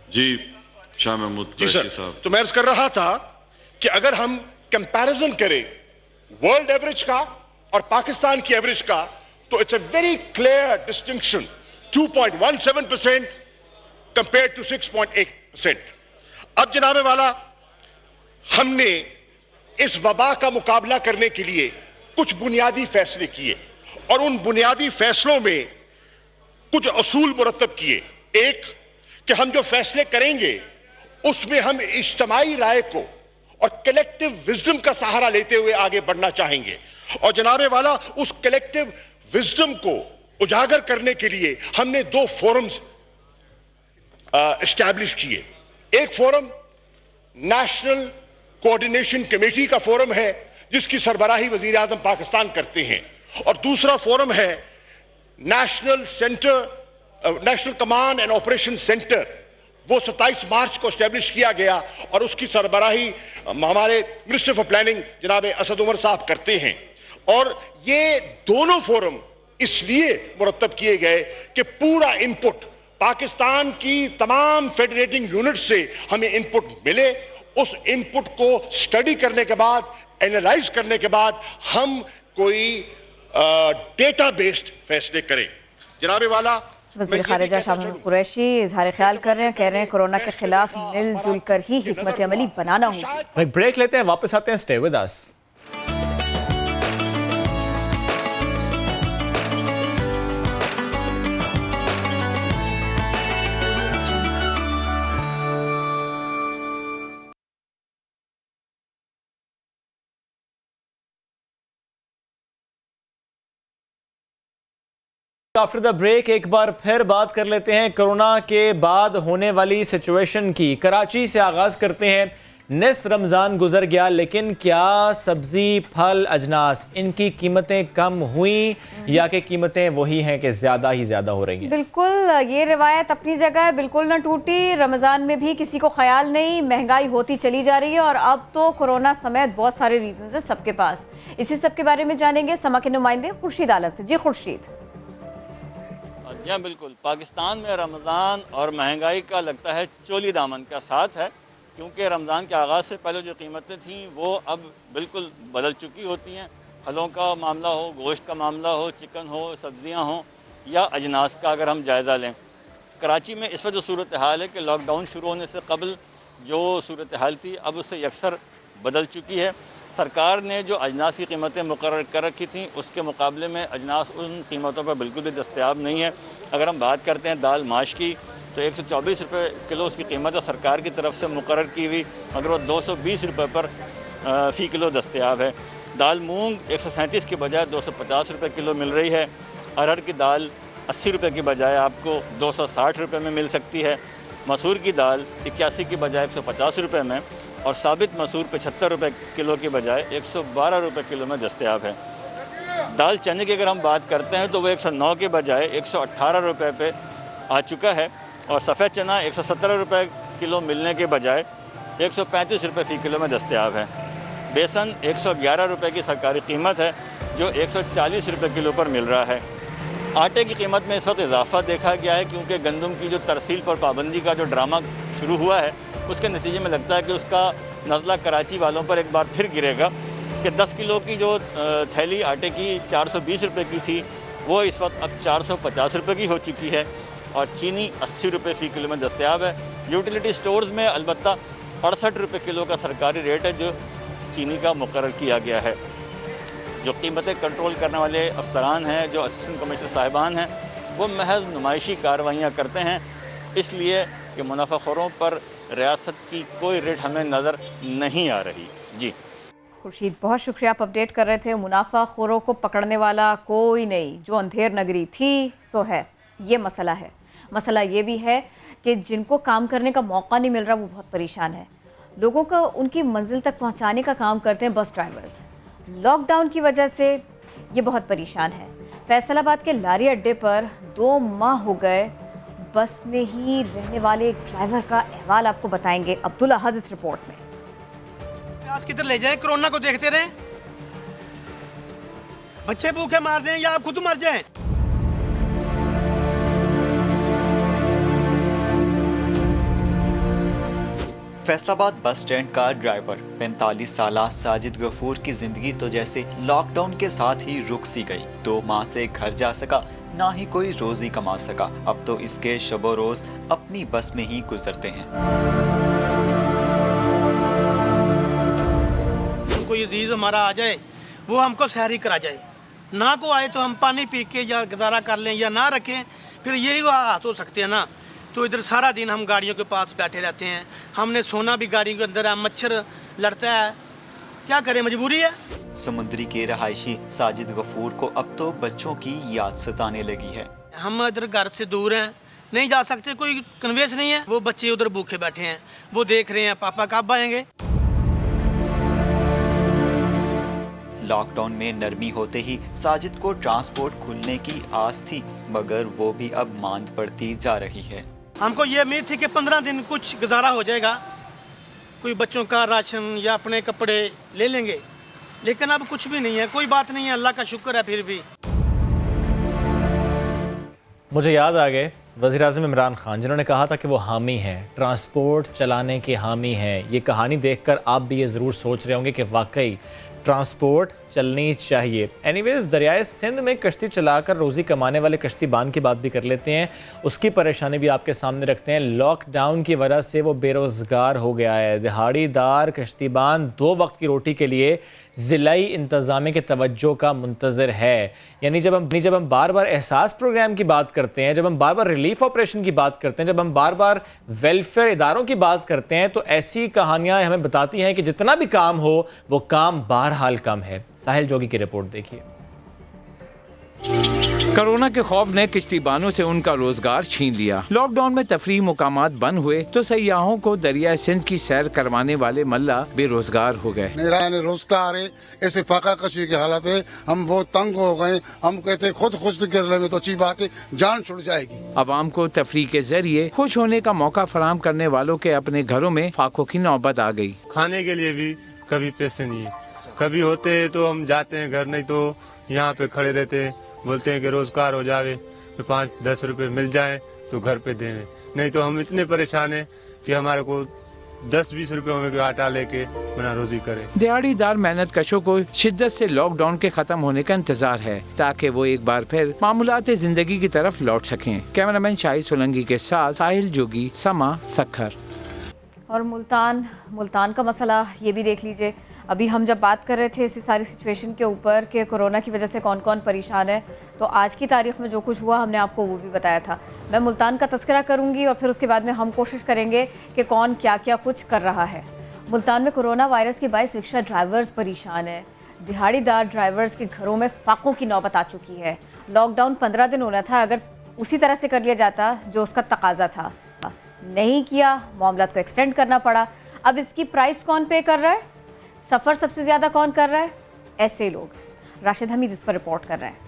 जी शाह महमूद जी सर साहब। तो मैं अर्ज कर रहा था कि अगर हम कंपैरिजन करें वर्ल्ड एवरेज का और पाकिस्तान की एवरेज का तो it's a very clear distinction 2.17% compare to 6.8%। अब जनाबे वाला हमने इस वबा का मुकाबला करने के लिए कुछ बुनियादी फैसले किए और उन बुनियादी फैसलों में कुछ असूल मुरतब किए। एक कि हम जो फैसले करेंगे उसमें हम इज्तिमाई राय को और कलेक्टिव विजडम का सहारा लेते हुए आगे बढ़ना चाहेंगे और जनाबे वाला उस कलेक्टिव विजडम को उजागर करने के लिए हमने 2 फोरम्स एस्टैब्लिश किए। एक फोरम नेशनल कोऑर्डिनेशन कमेटी का फोरम है जिसकी सरबराही वजीर आजम पाकिस्तान करते हैं और दूसरा फोरम है national command and operation centre. वो 27 मार्च को एस्टैब्लिश किया गया और उसकी सरबराही हमारे मिनिस्टर फॉर प्लानिंग जनाब असद उमर साहब करते हैं। और ये दोनों फोरम इसलिए मुरतब किए गए कि पूरा इनपुट पाकिस्तान की तमाम फेडरेटिंग यूनिट से हमें इनपुट मिले, उस इनपुट को स्टडी करने के बाद एनालाइज करने के बाद हम कोई डेटा बेस्ड फैसले करें। जनाबे वाला वज़ीर ख़ारिजा शाह महमूद कुरैशी इजहार ख्याल कर रहे हैं, कह रहे हैं कोरोना के खिलाफ मिलजुल कर ही हिकमत अमली बनाना होगी। एक ब्रेक लेते हैं, वापस आते हैं, stay with us. After the break एक बार फिर बात कर लेते हैं कोरोना के बाद होने वाली सिचुएशन की। कराची से आगाज करते हैं। निस्फ रमज़ान गुजर गया लेकिन क्या सब्जी फल अजनास इनकी कीमतें कम हुई या कि कीमतें वही हैं कि ज़्यादा ही ज़्यादा हो रही हैं? बिल्कुल, ये रिवायत अपनी जगह बिल्कुल ना टूटी। रमज़ान में भी किसी को ख्याल नहीं, महंगाई होती चली जा रही है और अब तो कोरोना समेत बहुत सारे रीजंस हैं सबके पास। इसी सब के बारे में जानेंगे समा के नुमाइंदे खुर्शीद आलम से। जी खुर्शीद। जी हाँ बिल्कुल, पाकिस्तान में रमज़ान और महंगाई का लगता है चोली दामन का साथ है, क्योंकि रमज़ान के आगाज़ से पहले जो कीमतें थीं वो अब बिल्कुल बदल चुकी होती हैं। फलों का मामला हो, गोश्त का मामला हो, चिकन हो, सब्ज़ियाँ हों या अजनास का अगर हम जायज़ा लें। कराची में इस वक्त जो सूरत हाल है कि लॉकडाउन शुरू होने से कबल जो सूरत हाल थी अब उससे यकसर बदल चुकी है। सरकार ने जो अजनास की कीमतें मुकर्रर कर रखी थी उसके मुकाबले में अजनास उन कीमतों पर बिल्कुल भी दस्तयाब नहीं है। अगर हम बात करते हैं दाल माश की तो 124 रुपये किलो उसकी कीमत है सरकार की तरफ से मुकर्रर की हुई, मगर वो 220 रुपये पर फ़ी किलो दस्तयाब है। दाल मूंग 137 की बजाय 250 रुपये किलो मिल रही है। अरहर की दाल 80 रुपये की बजाय आपको 260 रुपये में मिल सकती है। मसूर की दाल 81 की बजाय 150 रुपये में और साबित मसूर 75 रुपये किलो की बजाय 112 रुपये किलो में दस्तयाब है। दाल चने की अगर हम बात करते हैं तो वो 109 के बजाय 118 रुपये पे आ चुका है और सफ़ेद चना 117 रुपये किलो मिलने के बजाय 135 रुपये फ़ी किलो में दस्तयाब है। बेसन 111 रुपये की सरकारी कीमत है जो 140 रुपये किलो पर मिल रहा है। आटे की कीमत में इस वक्त इजाफा देखा गया है क्योंकि गंदम की जो तरसील पर पाबंदी का जो ड्रामा शुरू हुआ है उसके नतीजे में लगता है कि उसका नज़ला कराची वालों पर एक बार फिर गिरेगा कि 10 किलो की जो थैली आटे की 420 रुपये की थी वो इस वक्त अब 450 रुपये की हो चुकी है और चीनी 80 रुपये फ़ी किलो में दस्तयाब है। यूटिलिटी स्टोर्स में अलबत्ता 68 रुपये किलो का सरकारी रेट है जो चीनी का मुकर्रर किया गया है। जो कीमतें कंट्रोल करने वाले अफसरान हैं, जो असिस्टेंट कमिश्नर साहिबान हैं, वो महज नुमाइशी कार्रवाइयाँ करते हैं इसलिए कि मुनाफाखोरों पर रियासत की कोई रेट हमें नज़र नहीं आ रही। जी खुर्शीद, बहुत शुक्रिया, आप अपडेट कर रहे थे। मुनाफाखोरों को पकड़ने वाला कोई नहीं, जो अंधेर नगरी थी सो है। ये मसला है। मसला ये भी है कि जिनको काम करने का मौका नहीं मिल रहा वो बहुत परेशान है। लोगों को उनकी मंजिल तक पहुंचाने का काम करते हैं बस ड्राइवर्स। लॉकडाउन की वजह से ये बहुत परेशान है। फैसलाबाद के लारी अड्डे पर 2 माह हो गए बस में ही रहने वाले एक ड्राइवर का अहवाल आपको बताएंगे अब्दुल अहद इस रिपोर्ट में। आज किधर ले जाए, कोरोना को देखते रहे। बच्चे भूखे मार दें या आप खुद मर जाएं। फैसलाबाद बस स्टैंड का ड्राइवर 45 साला साजिद गफूर की जिंदगी तो जैसे लॉकडाउन के साथ ही रुक सी गई। 2 माह से घर जा सका, ना ही कोई रोजी कमा सका। अब तो इसके शबो रोज अपनी बस में ही गुजरते हैं। कोई अजीज हमारा आ जाए, वो हमको सहरी करा जाए, ना को आए तो हम पानी पी के या गुजारा कर लें या ना रखें, फिर यही हाथ हो सकते हैं ना। तो इधर सारा दिन हम गाड़ियों के पास बैठे रहते हैं, हमने सोना भी गाड़ी के अंदर है, मच्छर लड़ता है, क्या करें, मजबूरी है। समुद्री के रहायशी साजिद गफूर को अब तो बच्चों की याद सताने लगी है। हम इधर घर से दूर हैं, नहीं जा सकते, कोई कन्वेंस नहीं है। वो बच्चे उधर भूखे बैठे हैं, वो देख रहे हैं पापा कब आएंगे। लॉकडाउन में नरमी होते ही साजिद को ट्रांसपोर्ट खुलने की आस थी, मगर वो भी अब मांद पड़ती जा रही है। हमको ये उम्मीद थी कि 15 दिन कुछ गुजारा हो जाएगा, कोई बच्चों का राशन या अपने कपड़े ले लेंगे, लेकिन अब कुछ भी नहीं है, कोई बात नहीं है, अल्लाह का शुक्र है। फिर भी मुझे याद आ गए वज़ीर-ए-आज़म इमरान खान, जिन्होंने कहा था कि वो हामी हैं, ट्रांसपोर्ट चलाने के हामी हैं। ये कहानी देखकर आप भी ये ज़रूर सोच रहे होंगे कि वाकई ट्रांसपोर्ट चलनी चाहिए। एनीवेज़, दरियाए सिंध में कश्ती चलाकर रोज़ी कमाने वाले कश्तीबान की बात भी कर लेते हैं, उसकी परेशानी भी आपके सामने रखते हैं। लॉकडाउन की वजह से वो बेरोज़गार हो गया है। दिहाड़ीदार कश्तीबान 2 वक्त की रोटी के लिए ज़िलाई इंतज़ामिया के तवज्जो का मुंतज़िर है। यानी जब हम बार बार एहसास प्रोग्राम की बात करते हैं, जब हम बार बार रिलीफ ऑपरेशन की बात करते हैं, जब हम बार बार वेलफेयर इदारों की बात करते हैं, तो ऐसी कहानियाँ हमें बताती हैं कि जितना भी काम हो वो काम बहरहाल कम है। साहिल जोगी की रिपोर्ट देखिए। कोरोना के खौफ ने किश्तीबानों से उनका रोजगार छीन लिया। लॉकडाउन में तफरीह मुकामात बंद हुए तो सयाहों को दरिया सिंध की सैर करवाने वाले मल्ला बेरोजगार हो गए। मेरा रोजगार है, ऐसे फाका कशी की हालत है, हम बहुत तंग हो गए। हम कहते खुद खुश कर ले तो अच्छी बात है, जान छुड़ जाएगी। अवाम को तफरीह के जरिए खुश होने का मौका फराहम करने वालों के अपने घरों में फाकों की नौबत आ गई। खाने के लिए भी कभी पैसे नहीं है, कभी होते तो हम जाते हैं घर, नहीं तो यहाँ पे खड़े रहते हैं, बोलते हैं कि रोजगार हो जावे, 5-10 रुपए मिल जाए तो घर पे देवे, नहीं तो हम इतने परेशान हैं कि हमारे को 10-20 रुपए में आटा लेके बना रोजी करें। दिहाड़ीदार मेहनत कशों को शिद्दत से लॉकडाउन के खत्म होने का इंतजार है, ताकि वो एक बार फिर मामूलात जिंदगी की तरफ लौट सकें। कैमरामैन शाहिद सोलंकी के साथ साहिल जोगी, समा, सखर। और मुल्तान का मसला ये भी देख लीजिए। अभी हम जब बात कर रहे थे इसी सारी सिचुएशन के ऊपर कि कोरोना की वजह से कौन कौन परेशान है, तो आज की तारीख में जो कुछ हुआ हमने आपको वो भी बताया था। मैं मुल्तान का तस्करा करूंगी और फिर उसके बाद में हम कोशिश करेंगे कि कौन क्या क्या कुछ कर रहा है। मुल्तान में कोरोना वायरस के बायस रिक्शा ड्राइवर्स परेशान है। दिहाड़ीदार ड्राइवर्स के घरों में फाकों की नौबत आ चुकी है। लॉकडाउन 15 दिन होना था, अगर उसी तरह से कर लिया जाता जो उसका तकाजा था, नहीं किया, मामला को एक्सटेंड करना पड़ा। अब इसकी प्राइस कौन पे कर रहा है, सफ़र सबसे ज़्यादा कौन कर रहा है? ऐसे लोग। राशिद हमीद इस पर रिपोर्ट कर रहे हैं।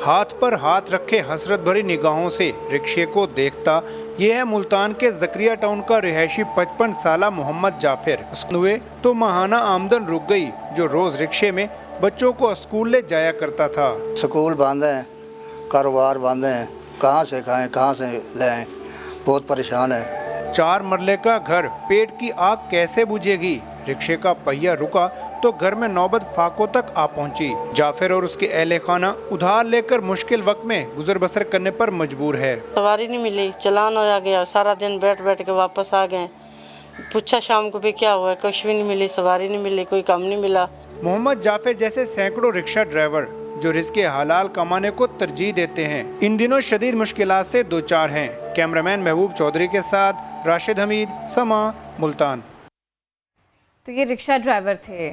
हाथ पर हाथ रखे हसरत भरी निगाहों से रिक्शे को देखता ये है मुल्तान के जकरिया टाउन का रिहायशी 55 साला मोहम्मद जाफिर। हुए तो माहाना आमदन रुक गई, जो रोज रिक्शे में बच्चों को स्कूल ले जाया करता था। स्कूल बंद है, कारोबार बंद है, कहाँ से खाएं कहाँ से लाएं, बहुत परेशान है। 4 मरले का घर, पेट की आग कैसे बुझेगी। रिक्शे का पहिया रुका तो घर में नौबत फाकों तक आ पहुंची। जाफिर और उसके अहले खाना उधार लेकर मुश्किल वक्त में गुजर बसर करने पर मजबूर है। सवारी नहीं मिली, चलान हो गया, सारा दिन बैठ बैठ के वापस आ गए। पूछा शाम को भी क्या हुआ, कुछ भी नहीं मिली, सवारी नहीं मिली, कोई काम नहीं मिला। मोहम्मद जाफिर जैसे सैकड़ों रिक्शा ड्राइवर जो रिज़्क़े हलाल कमाने को तरजीह देते हैं, इन दिनों शदीद मुश्किलात से दो चार हैं। कैमरामैन महबूब चौधरी के साथ राशिद हमीद, समा, मुल्तान। तो ये रिक्शा ड्राइवर थे।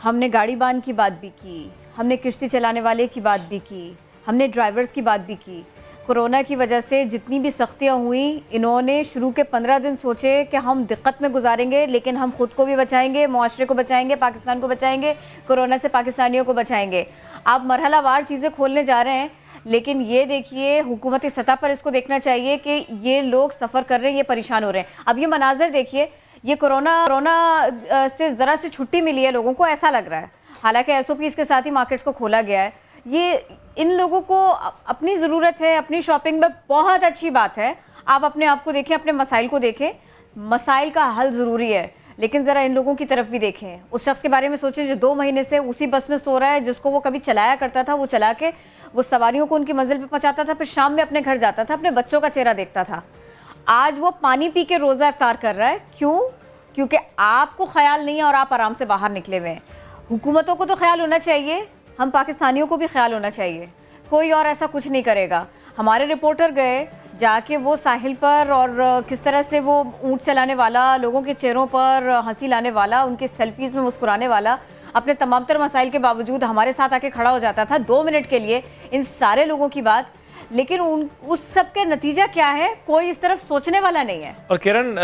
हमने गाड़ी बान की बात भी की, हमने किश्ती चलाने वाले की बात भी की, हमने ड्राइवर्स की बात भी की। कोरोना की वजह से जितनी भी सख्तियाँ हुई, इन्होंने शुरू के 15 दिन सोचे कि हम दिक्कत में गुजारेंगे, लेकिन हम ख़ुद को भी बचाएंगे, मुआशरे को बचाएंगे, पाकिस्तान को बचाएंगे, कोरोना से पाकिस्तानियों को बचाएंगे। आप मरहलावार चीज़ें खोलने जा रहे हैं, लेकिन ये देखिए हुकूमती सतह पर इसको देखना चाहिए कि ये लोग सफ़र कर रहे हैं, ये परेशान हो रहे हैं। अब ये मनाजर देखिए, ये कोरोना से ज़रा सी छुट्टी मिली है लोगों को, ऐसा लग रहा है। हालांकि एसओपीज़ के साथ ही मार्केट्स को खोला गया है। ये इन लोगों को अपनी ज़रूरत है, अपनी शॉपिंग में बहुत अच्छी बात है। आप अपने आप को देखें, अपने मसाइल को देखें, मसाइल का हल ज़रूरी है, लेकिन ज़रा इन लोगों की तरफ भी देखें। उस शख्स के बारे में सोचें जो 2 महीने से उसी बस में सो रहा है, जिसको वो कभी चलाया करता था, वो चला के वो सवारियों को उनकी मंजिल पे पहुंचाता था, फिर शाम में अपने घर जाता था, अपने बच्चों का चेहरा देखता था। आज वो पानी पी के रोज़ा इफ्तार कर रहा है। क्यों? क्योंकि आपको ख्याल नहीं है और आप आराम से बाहर निकले हुए हैं। हुकूमतों को तो ख्याल होना चाहिए, हम पाकिस्तानियों को भी ख्याल होना चाहिए। कोई और ऐसा कुछ नहीं करेगा। हमारे रिपोर्टर गए जाके वो साहिल पर, और किस तरह से वो ऊँट चलाने वाला, लोगों के चेहरों पर हंसी लाने वाला, उनके सेल्फीज़ में मुस्कुराने वाला, अपने तमाम तर मसाइल के बावजूद हमारे साथ आके खड़ा हो जाता था 2 मिनट के लिए, इन सारे लोगों की बात। लेकिन उस सब का नतीजा क्या है, कोई इस तरफ सोचने वाला नहीं है। और किरण,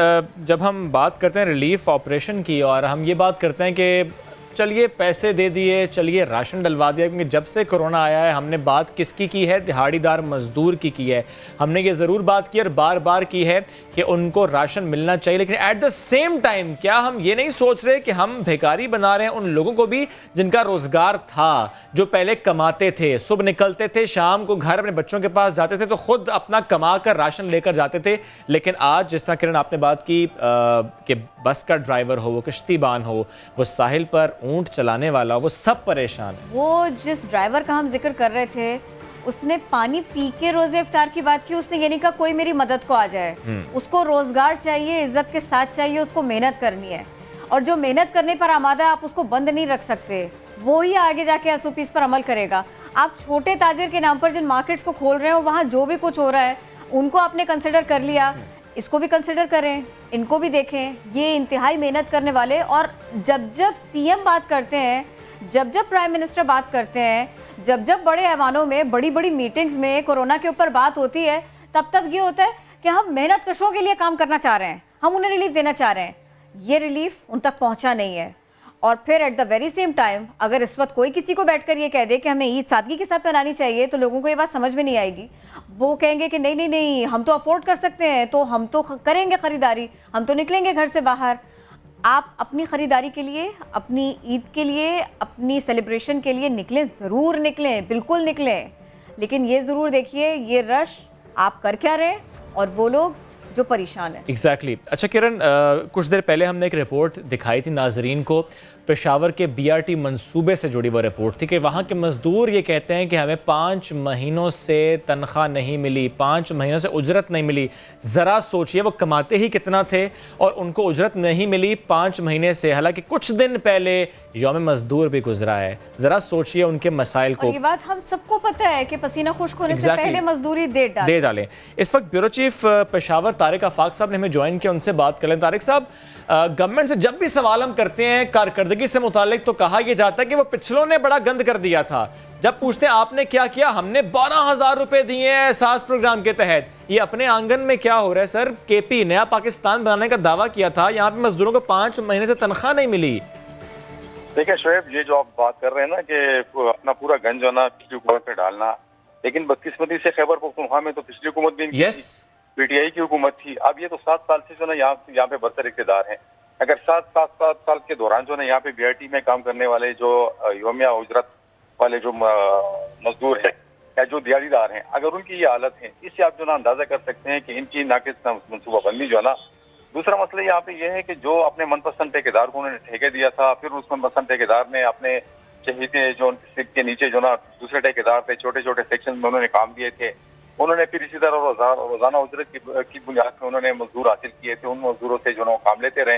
जब हम बात करते हैं रिलीफ ऑपरेशन की और हम ये बात करते हैं कि चलिए पैसे दे दिए, चलिए राशन डलवा दिया, क्योंकि जब से कोरोना आया है हमने बात किसकी की है? दिहाड़ीदार मजदूर की है। हमने ये ज़रूर बात की और बार बार की है कि उनको राशन मिलना चाहिए, लेकिन एट द सेम टाइम क्या हम ये नहीं सोच रहे कि हम भिखारी बना रहे हैं उन लोगों को भी जिनका रोज़गार था, जो पहले कमाते थे, सुबह निकलते थे, शाम को घर अपने बच्चों के पास जाते थे तो खुद अपना कमा कर राशन लेकर जाते थे। लेकिन आज जिस तरह किरण आपने बात की कि बस का ड्राइवर हो, वो किश्तीबान हो, वो साहिल पर ऊंट चलाने वाला, वो सब परेशान है। वो जिस ड्राइवर का हम जिक्र कर रहे थे, उसने पानी पी के रोजे इफ्तार की बात की। उसने ये नहीं कहा कोई मेरी मदद को आ जाए। उसको रोजगार चाहिए, इज्जत के साथ चाहिए, उसको मेहनत करनी है। और जो मेहनत करने पर आमादा है, आप उसको बंद नहीं रख सकते। वो ही आगे जाके एसओपीज़ पर अमल करेगा। आप छोटे ताजिर के नाम पर जिन मार्केट्स को खोल रहे हो, वहाँ जो भी कुछ हो रहा है उनको आपने कंसिडर कर लिया, इसको भी कंसिडर करें, इनको भी देखें। ये इंतहाई मेहनत करने वाले, और जब जब सीएम बात करते हैं, जब जब प्राइम मिनिस्टर बात करते हैं, जब जब बड़े ऐवानों में, बड़ी बड़ी मीटिंग्स में कोरोना के ऊपर बात होती है, तब तब ये होता है कि हम मेहनत कशों के लिए काम करना चाह रहे हैं, हम उन्हें रिलीफ देना चाह रहे हैं। ये रिलीफ उन तक पहुंचा नहीं है। और फिर at the very same time अगर इस वक्त कोई किसी को बैठकर ये कह दे कि हमें ईद सादगी के साथ मनानी चाहिए, तो लोगों को ये बात समझ में नहीं आएगी। वो कहेंगे कि नहीं नहीं नहीं, हम तो अफोर्ड कर सकते हैं, तो हम तो करेंगे ख़रीदारी, हम तो निकलेंगे घर से बाहर। आप अपनी ख़रीदारी के लिए, अपनी ईद के लिए, अपनी सेलिब्रेशन के लिए निकलें, ज़रूर निकलें, बिल्कुल निकलें, लेकिन ये ज़रूर देखिए ये रश आप कर क्या रहे और वो लोग जो परेशान है। एग्जैक्टली। अच्छा किरण, कुछ देर पहले हमने एक रिपोर्ट दिखाई थी नाजरीन को, पेशावर के बीआरटी मंसूबे से जुड़ी वो रिपोर्ट थी कि वहाँ के मज़दूर ये कहते हैं कि हमें 5 महीनों से तनख्वाह नहीं मिली, 5 महीनों से उजरत नहीं मिली। ज़रा सोचिए वो कमाते ही कितना थे और उनको उजरत नहीं मिली 5 महीने से, हालांकि कुछ दिन पहले यौम मज़दूर भी गुजरा है। ज़रा सोचिए उनके मसाइल को। ये बात हम सबको पता है कि पसीना खुश्क होने से पहले मजदूरी दे डालें। इस वक्त ब्यूरो चीफ पेशावर तारिक आफाक साहब ने हमें ज्वाइन किया, उनसे बात करें। तारिक साहब, गवर्नमेंट से जब भी सवाल हम करते हैं कारकर्दगी से मुतालिक, तो कहा यह जाता है कि वो पिछलों ने बड़ा गंद कर दिया था। जब पूछते हैं आपने क्या किया, हमने 12,000 रुपए दिए हैं एहसास प्रोग्राम के तहत। ये अपने आंगन में क्या हो रहा है सर? केपी नया पाकिस्तान बनाने का दावा किया था, यहाँ पे मजदूरों को 5 महीने से तनख्वाह नहीं मिली। देखिए शोएब, ये जो आप बात कर रहे हैं ना कि अपना पूरा गंज जो ना पिछली हुकूमत पे डालना, लेकिन बदकिस्मती से खैबर पख्तूनख्वा में तो पिछली हुकूमत भी पीटीआई की हुकूमत थी। अब ये तो 7 साल से जो ना यहाँ पे बरसर इक़्तिदार है। अगर 7 साल के दौरान जो ना यहाँ पे बीआरटी में काम करने वाले जो योमिया उजरत वाले जो मजदूर है या जो दिहाड़ीदार हैं, अगर उनकी ये हालत है, इससे आप जो ना अंदाजा कर सकते हैं कि इनकी नाकिस मनसूबाबंदी जो है ना। दूसरा मसला यहाँ पे यह है कि जो अपने मनपसंद ठेकेदार को उन्होंने ठेके दिया था, फिर उस मनपसंद ठेकेदार ने अपने चहेते जो के नीचे जो ना दूसरे ठेकेदार थे, छोटे छोटे सेक्शन में उन्होंने काम दिए थे, उन्होंने फिर इसी तरह रोजाना उजरत की बुनियाद पर उन्होंने मजदूर हासिल किए थे, उन मजदूरों से जो ना काम लेते रहे।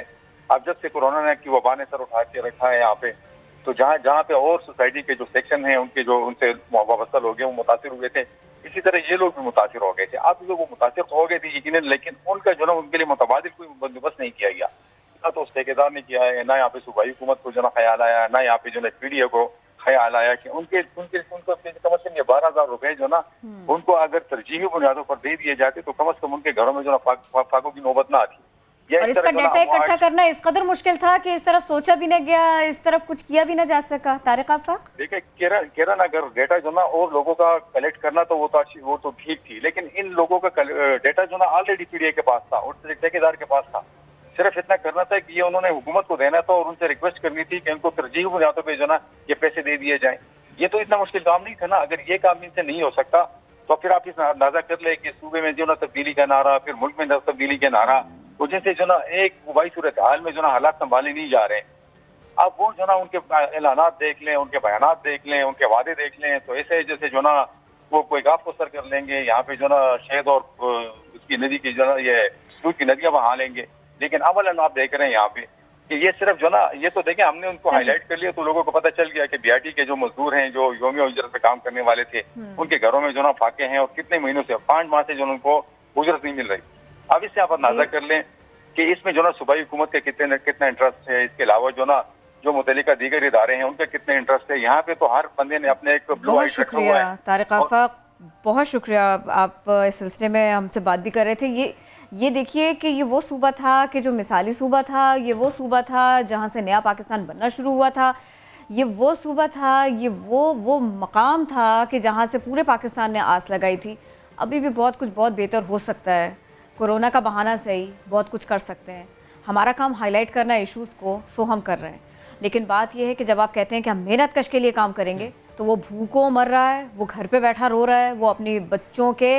अब जब से कोरोना की वबा ने सर उठा के रखा है यहाँ पे, तो जहाँ पे और सोसाइटी के जो सेक्शन हैं उनके जो उनसे वाबस्ता लोग हैं वो मुतासिर हुए थे, इसी तरह ये लोग भी मुतासिर हो गए थे। आप लोग वो मुतासिर हो गए थे यकीनन, लेकिन उनका जो ना उनके लिए मुतबादिल कोई बंदोबस्त नहीं किया गया, ना तो उस ठेकेदार ने किया है, ना यहाँ पे सूबाई हुकूमत को जो ना ख्याल आया, ना यहाँ पे जो ना पीडीए को ख्याल आया कि उनको कम से कम ये 12,000 रुपए जो ना उनको अगर तरजीही बुनियादों पर दे दिए जाते तो कम से कम उनके घरों में जो ना फाकों की नौबत ना आती। और इसका डेटा इकट्ठा करना इस कदर मुश्किल था कि इस तरफ सोचा भी न गया, इस तरफ कुछ किया भी ना जा सका। तारिक आफाक, देखिए किरण, अगर डेटा जो ना और लोगों का कलेक्ट करना तो वो तो ठीक थी, लेकिन इन लोगों का डेटा जो ना ऑलरेडी पीडीए के पास था और ठेकेदार के पास था। सिर्फ इतना करना था कि ये उन्होंने हुकूमत को देना था और उनसे रिक्वेस्ट करनी थी कि उनको तरजीह बुनियादों पे जो ना ये पैसे दे दिए जाएं। ये तो इतना मुश्किल काम नहीं था ना। अगर ये काम इनसे नहीं हो सकता तो फिर आप इस अंदाजा कर ले कि सूबे में जो ना तब्दीली का नारा, फिर मुल्क में तब्दीली का नारा, वजह से जो ना एक वबाई सूरत हाल में जो ना हालात संभाले नहीं जा रहे। अब वो जो ना उनके ऐलानात देख लें, उनके बयानात देख लें, उनके वादे देख लें, तो ऐसे जैसे जो ना वो कोई गाफ को सर कर लेंगे, यहाँ पे जो ना शहद और उसकी नदी की जो ना ये दूध की नदियां बहा लेंगे। लेकिन अमलन आप देख रहे हैं यहाँ पे कि ये सिर्फ जो ना, ये तो देखें हमने उनको हाईलाइट कर लिया तो लोगों को पता चल गया कि बीआरटी के जो मजदूर हैं, जो योमी उजरत पे काम करने वाले थे, उनके घरों में जो ना फाके हैं और कितने महीनों से 5 माह से जो उनको उजरत नहीं मिल रही। अब इससे आप अंदाजा कर लें कि इसमें जो ना सूबाई हुकूमत का कितना इंटरेस्ट है, इसके अलावा जो ना जो मुतल्लिका दीगर इदारे हैं उनका कितना इंटरेस्ट है। यहाँ पे तो हर बंदे ने अपने एक ब्लू बहुत शुक्रिया तारिक आफाक, बहुत शुक्रिया। आप इस सिलसिले में हमसे बात भी कर रहे थे। ये देखिए कि ये वो सूबा था कि जो मिसाली सूबा था, ये वो सूबा था जहाँ से नया पाकिस्तान बनना शुरू हुआ था, ये वो सूबा था, ये वो मकाम था कि जहाँ से पूरे पाकिस्तान ने आस लगाई थी। अभी भी बहुत कुछ बहुत बेहतर हो सकता है। कोरोना का बहाना से ही बहुत कुछ कर सकते हैं। हमारा काम हाईलाइट करना है इश्यूज़ को, सो हम कर रहे हैं। लेकिन बात यह है कि जब आप कहते हैं कि हम मेहनत कश के लिए काम करेंगे, तो वो भूखों मर रहा है, वो घर पे बैठा रो रहा है, वो अपनी बच्चों के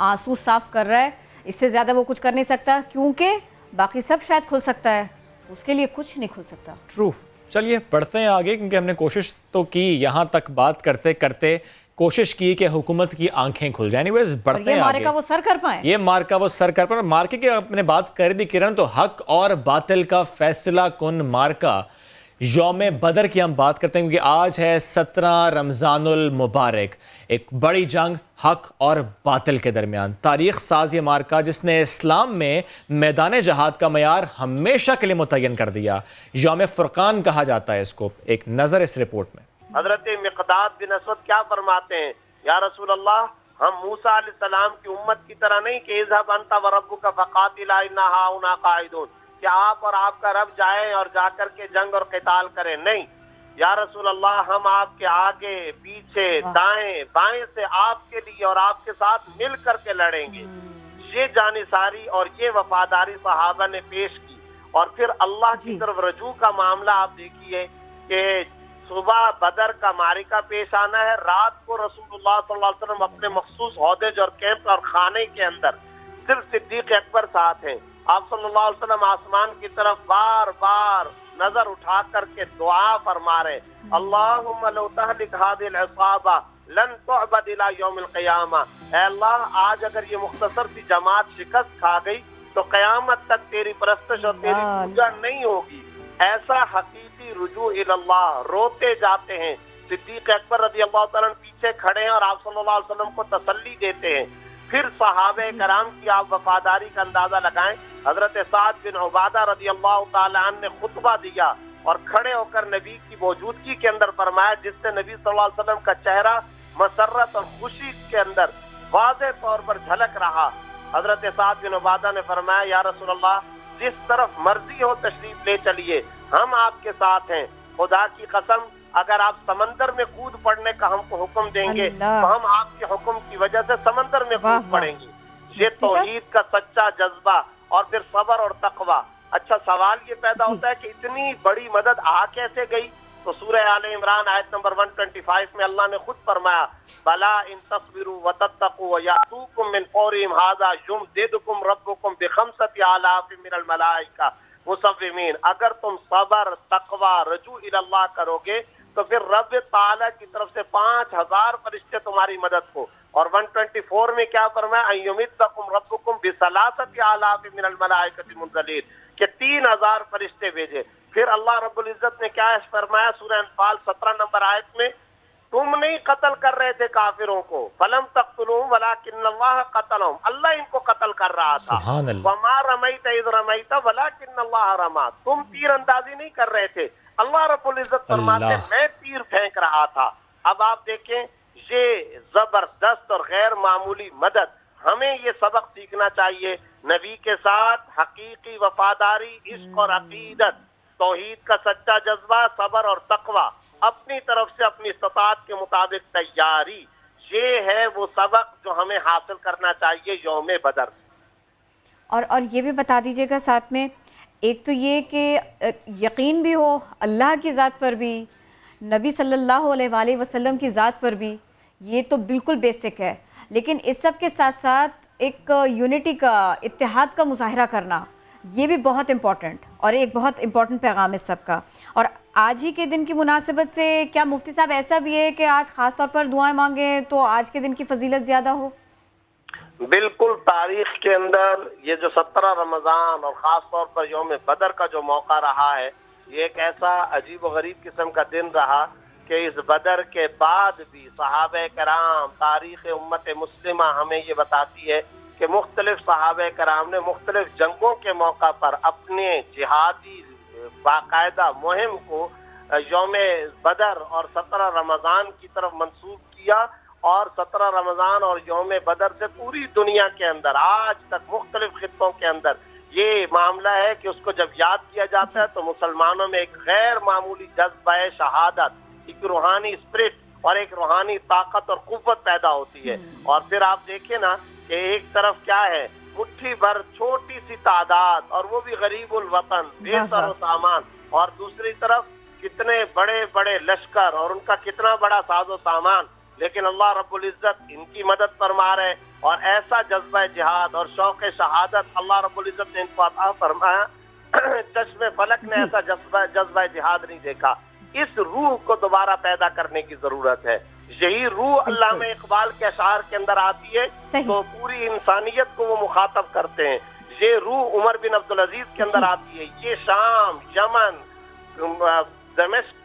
आंसू साफ कर रहा है। इससे ज़्यादा वो कुछ कर नहीं सकता, क्योंकि बाकी सब शायद खुल सकता है, उसके लिए कुछ नहीं खुल सकता। ट्रू। चलिए बढ़ते हैं आगे, क्योंकि हमने कोशिश तो की, यहाँ तक बात करते करते कोशिश की कि हुकूमत की आंखें खुल जाए। एनीवेज बढ़ते हैं मारे आगे। का वो सर कर पाए, ये मार का वो सर कर पाए। मार्के की आपने बात कर दी किरण, तो हक और बातिल का फैसला कुन मार्का यौम बदर की हम बात करते हैं, क्योंकि आज है 17 रमज़ानुल मुबारक। एक बड़ी जंग हक और बातिल के दरमियान, तारीख साज ये मार्का जिसने इस्लाम में मैदान जहाद का मयार हमेशा के लिए मुतय्यन कर दिया। यौम फुरकान कहा जाता है इसको। एक नज़र इस रिपोर्ट में। हजरत मिक़दाद बिन असवद क्या फरमाते हैं, या रसूल अल्लाह, हम मूसा अलैहिस्सलाम की उम्मत की तरह नहीं कि इज़हब अन्ता व रब्बुका फ़क़ातिला इन्ना हाउना क़ाइदून, कि आप और आपका रब जाएं और जाकर के जंग और क़िताल करें। नहीं, या रसूल अल्लाह, हम आपके आगे पीछे दाएं बाएं से आपके लिए और आपके साथ मिल करके लड़ेंगे। ये जानिसारी और ये वफादारी सहाबा ने पेश की। और फिर अल्लाह की तरफ रजू का मामला आप देखिए कि सुबह बदर का मारिका पेश आना है, रात को रसूलुल्लाह सल्लल्लाहु अलैहि वसल्लम अपने मखसूस ओहदेज और कैंप और खाने के अंदर सिर्फ सिद्दीक अकबर साथ हैं। आप सल्लल्लाहु अलैहि वसल्लम आसमान की तरफ बार बार नजर उठा करके दुआ फरमा रहे, अल्लाहुम्मा लौ तहलिक हादिल इसाबा लन तुअबद इला यौमिल क़ियामा। ऐ अल्लाह, आज अगर ये मुख्तसर सी जमात शिकस्त खा गई तो क़यामत तक तेरी परस्तश और तेरी पूजा नहीं होगी। ऐसा हकीकी रुजू इल्लाह, रोते जाते हैं। सिद्दीक अकबर रज़ी अल्लाह तआला पीछे खड़े हैं और आप सल्लल्लाहु अलैहि वसल्लम को तसल्ली देते हैं। फिर सहाबे कराम की आप वफादारी का अंदाजा लगाएं। हजरत साद बिन उबादा रज़ी अल्लाह तआला अन्हु ने खुतबा दिया और खड़े होकर नबी की मौजूदगी के अंदर फरमाया, जिससे नबी सल्लल्लाहु अलैहि वसल्लम का चेहरा मसरत और खुशी के अंदर वाज़े तौर पर झलक रहा। हजरत साद बिन उबादा ने फरमाया, या रसूल अल्लाह, जिस तरफ मर्जी हो तशरीफ ले चलिए, हम आपके साथ हैं। खुदा की कसम, अगर आप समंदर में कूद पड़ने का हमको हुक्म देंगे तो हम आपके हुक्म की वजह से समंदर में कूद पड़ेंगे। ये तौहीद का सच्चा जज्बा और फिर सब्र और तकवा। अच्छा, सवाल ये पैदा होता है कि इतनी बड़ी मदद आ कैसे गई? तो सूरह आले इमरान आयत नंबर 125 में अल्लाह ने खुद फरमाया, बला इन तस्बिरू व तत्तकू व यातूकुम मिन फौरिहिम हाज़ा युमदिदकुम रब्बुकुम बिखम्सति आलाफिन मिनल मलाइका मुसव्विमीन। अगर तुम सब्र, तकवा, रजू इल्लाह करोगे तो फिर रब ताला की तरफ से 5000 फरिश्ते तुम्हारी मदद को। और 124 में क्या फरमाया, अय्युमिद्दकुम रब्बुकुम बिसलासति आलाफिन मिनल मलाइकति मुनज़लिन, कि 3000 फरिश्ते भेजे। फिर अल्लाह रब्बुल इज्जत ने क्या फरमाया सूरह अनफाल 17 नंबर आयत में, तुम नहीं कत्ल कर रहे थे काफिरों को, फलम तक़्तुलूहुम वलाकिन्नल्लाह क़तलहुम, अल्लाह इनको कत्ल कर रहा था। वमा रमैत इज़ रमैत वलाकिन्नल्लाह रमा, तुम तीर अंदाजी नहीं कर रहे थे, अल्लाह रब्बुल इज्जत फरमाते मैं तीर फेंक रहा था। अब आप देखें, ये जबरदस्त और गैर मामूली मदद, हमें ये सबक सीखना चाहिए। नबी के साथ हकीकी वफादारी, इश्क और अकीदत, तौहीद का सच्चा जज्बा, सब्र और तकवा, अपनी तरफ से अपनी इस्तात के मुताबिक तैयारी, ये है वो सबक जो हमें हासिल करना चाहिए यौम बदर। और ये भी बता दीजिएगा साथ में एक तो ये कि यकीन भी हो अल्लाह की ज़ात पर भी, नबी सल्लल्लाहु अलैहि वसल्लम की ज़ात पर भी, ये तो बिल्कुल बेसिक है। लेकिन इस सब के साथ साथ एक यूनिटी का, इत्तेहाद का मुजाहरा करना, ये भी बहुत इम्पॉर्टेंट और एक बहुत इम्पॉर्टेंट पैगाम है सबका। और आज ही के दिन की मुनासिबत से क्या मुफ्ती साहब ऐसा भी है कि आज ख़ास तौर पर दुआएं मांगें तो आज के दिन की फजीलत ज़्यादा हो? बिल्कुल, तारीख के अंदर ये जो 17 रमज़ान और ख़ास तौर पर यौम बदर का जो मौका रहा है, ये एक ऐसा अजीब व गरीब किस्म का दिन रहा कि इस बदर के बाद भी सहाबे कराम, तारीख़ उम्मत मुस्लिमा हमें ये बताती है कि मुख्तलिफ सहाबे कराम ने मुख्तलिफ जंगों के मौका पर अपने जिहादी बाकायदा मुहिम को यौम बदर और 17 रमज़ान की तरफ मंसूब किया। और 17 रमज़ान और यौम बदर से पूरी दुनिया के अंदर आज तक मुख्तलिफ खित्तों के अंदर ये मामला है कि उसको जब याद किया जाता है तो मुसलमानों में एक गैर मामूली जज्बा शहादत, एक रूहानी स्पिरिट और एक रूहानी ताकत और कुव्वत पैदा होती है। और फिर आप देखें ना कि एक तरफ क्या है, मुट्ठी भर छोटी सी तादाद और वो भी गरीबुल वतन, बेसर सामान, और दूसरी तरफ कितने बड़े बड़े लश्कर और उनका कितना बड़ा साजो सामान, लेकिन अल्लाह रब्बुल इज्जत इनकी मदद फरमा रहे। और ऐसा जज्बा जिहाद और शौक शहादत अल्लाह रब्बुल इज्जत ने इनको अता फरमाया। चश्मे फलक ने ऐसा जज्बा जिहाद नहीं देखा। इस रूह को दोबारा पैदा करने की जरूरत है। यही रूह अल्लामा इकबाल के अशार के अंदर आती है तो पूरी इंसानियत को वो मुखातब करते हैं। ये रूह उमर बिन अब्दुल अजीज के अंदर आती है। ये शाम, यमन, दमिश्क,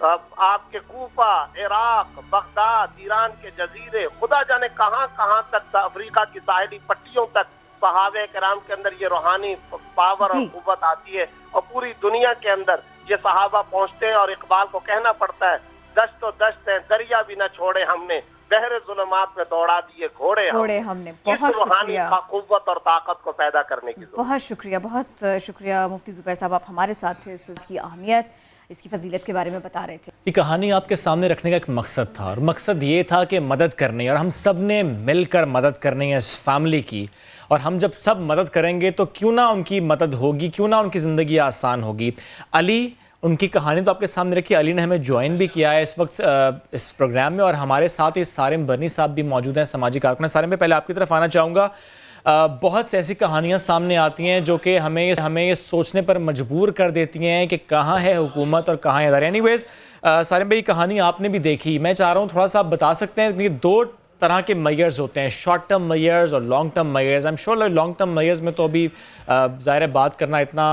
आपके कूफा, इराक, बगदाद, ईरान के जजीरे, खुदा जाने कहाँ कहाँ तक, अफ्रीका की साहिली पट्टियों तक सहाबे कराम के अंदर ये रूहानी पावर और कुव्वत आती है। और पूरी दुनिया के अंदर ये सहाबा पहुँचते हैं और इकबाल को कहना पड़ता है, दश्त तो दश्त है, दरिया भी न छोड़े हमने, बहरे जुल्मात में दौड़ा दिए घोड़े हमने। बहुत शुक्रिया, कुव्वत और ताकत को पैदा करने की बहुत शुक्रिया, बहुत शुक्रिया मुफ्ती ज़ुबैर साहब, आप हमारे साथ थे, इसकी अहमियत, इसकी फजीलत के बारे में बता रहे थे। ये कहानी आपके सामने रखने का एक मकसद था और मकसद ये था कि मदद करनी, और हम सब ने मिलकर मदद करनी है इस फैमिली की। और हम जब सब मदद करेंगे तो क्यों ना उनकी मदद होगी, क्यों ना उनकी ज़िंदगी आसान होगी। अली, उनकी कहानी तो आपके सामने रखी, अली ने हमें ज्वाइन भी किया है इस वक्त इस प्रोग्राम में, और हमारे साथ ही सारिम बरनी साहब भी मौजूद हैं, समाजी कारकुन। सारिम में पहले आपकी तरफ आना चाहूँगा। बहुत से ऐसी कहानियाँ सामने आती हैं जो कि हमें ये सोचने पर मजबूर कर देती हैं कि कहाँ है हुकूमत और कहाँ है इदारे। एनीवेज सारिम भाई, कहानी आपने भी देखी, मैं चाह रहा हूँ थोड़ा सा आप बता सकते हैं कि दो तरह के मेजर्स होते हैं, शॉर्ट टर्म मेजर्स और long term measures. I am sure long term measures में तो अभी ज़ाहिर बात करना इतना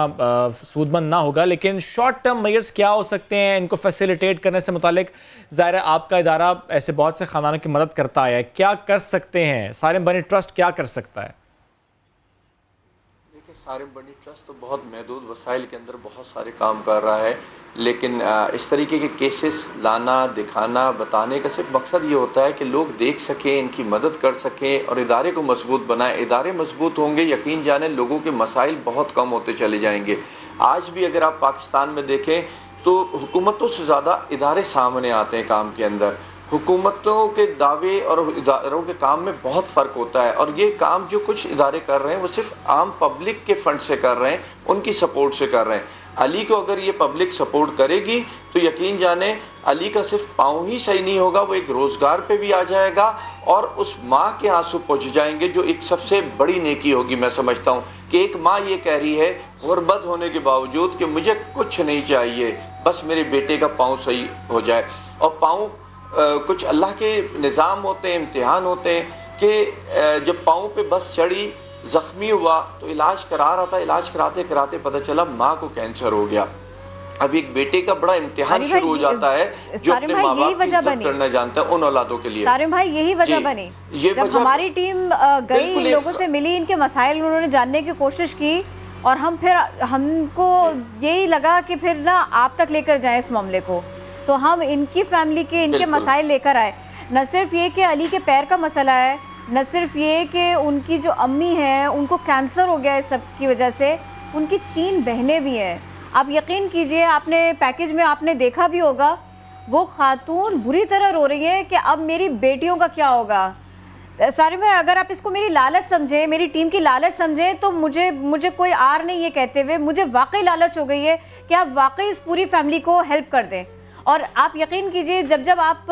सूदमंद ना होगा, लेकिन शॉर्ट टर्म मेजर्स क्या हो सकते हैं, इनको फैसिलिटेट करने से मुतालिक ज़ाहिर आपका इदारा ऐसे बहुत से ख़ानदानों की मदद करता है, क्या कर सकते हैं? सारिम बरनी ट्रस्ट क्या कर सकता है? सारिम बरनी ट्रस्ट तो बहुत महदूद वसाइल के अंदर बहुत सारे काम कर रहा है, लेकिन इस तरीके के केसेस लाना, दिखाना, बताने का सिर्फ मकसद ये होता है कि लोग देख सकें, इनकी मदद कर सकें और इदारे को मजबूत बनाएं। इदारे मजबूत होंगे, यकीन जाने लोगों के मसाइल बहुत कम होते चले जाएंगे। आज भी अगर आप पाकिस्तान में देखें तो हुकूमतों से ज़्यादा इदारे सामने आते हैं काम के अंदर। हुकूमतों के दावे और इदारों के काम में बहुत फ़र्क होता है, और ये काम जो कुछ इदारे कर रहे हैं वो सिर्फ आम पब्लिक के फंड से कर रहे हैं, उनकी सपोर्ट से कर रहे हैं। अली को अगर ये पब्लिक सपोर्ट करेगी तो यकीन जाने अली का सिर्फ पाँव ही सही नहीं होगा, वो एक रोज़गार पे भी आ जाएगा और उस माँ के आंसू पहुँच जाएंगे, जो एक सबसे बड़ी नेकी होगी। मैं समझता हूँ कि एक माँ ये कह रही है गुर्बत होने के बावजूद कि मुझे कुछ नहीं चाहिए, बस मेरे बेटे का पाँव सही हो जाए। और पाँव कुछ अल्लाह के निज़ाम होते हैं, इम्तिहान होते हैं कि जब पाँव पे बस चढ़ी, ज़ख्मी हुआ तो इलाज करा रहा था, इलाज कराते कराते पता चला माँ को कैंसर हो गया। अब एक बेटे का बड़ा इम्तिहान शुरू हो जाता है जो अपने माँ बाप की इज्जत करना जानता है उन औलादों के लिए। सारिम भाई, यही वजह बनी जब हमारी टीम गई, इन लोगों से मिली, इनके मसाइल उन्होंने जानने की कोशिश की, और हमको यही लगा कि फिर ना आप तक लेकर जाएं इस मामले को, तो हम इनकी फैमिली के इनके मसाइल लेकर आए। न सिर्फ ये कि अली के पैर का मसला है, न सिर्फ ये कि उनकी जो अम्मी हैं उनको कैंसर हो गया है, सब की वजह से उनकी 3 बहनें भी हैं। आप यकीन कीजिए, आपने पैकेज में आपने देखा भी होगा, वो खातून बुरी तरह रो रही है कि अब मेरी बेटियों का क्या होगा। सारे में अगर आप इसको मेरी लालच समझे, मेरी टीम की लालच समझे, तो मुझे कोई आर नहीं ये कहते हुए, मुझे वाकई लालच हो गई है कि आप वाकई इस पूरी फैमिली को हेल्प कर दें। और आप यकीन कीजिए, जब आप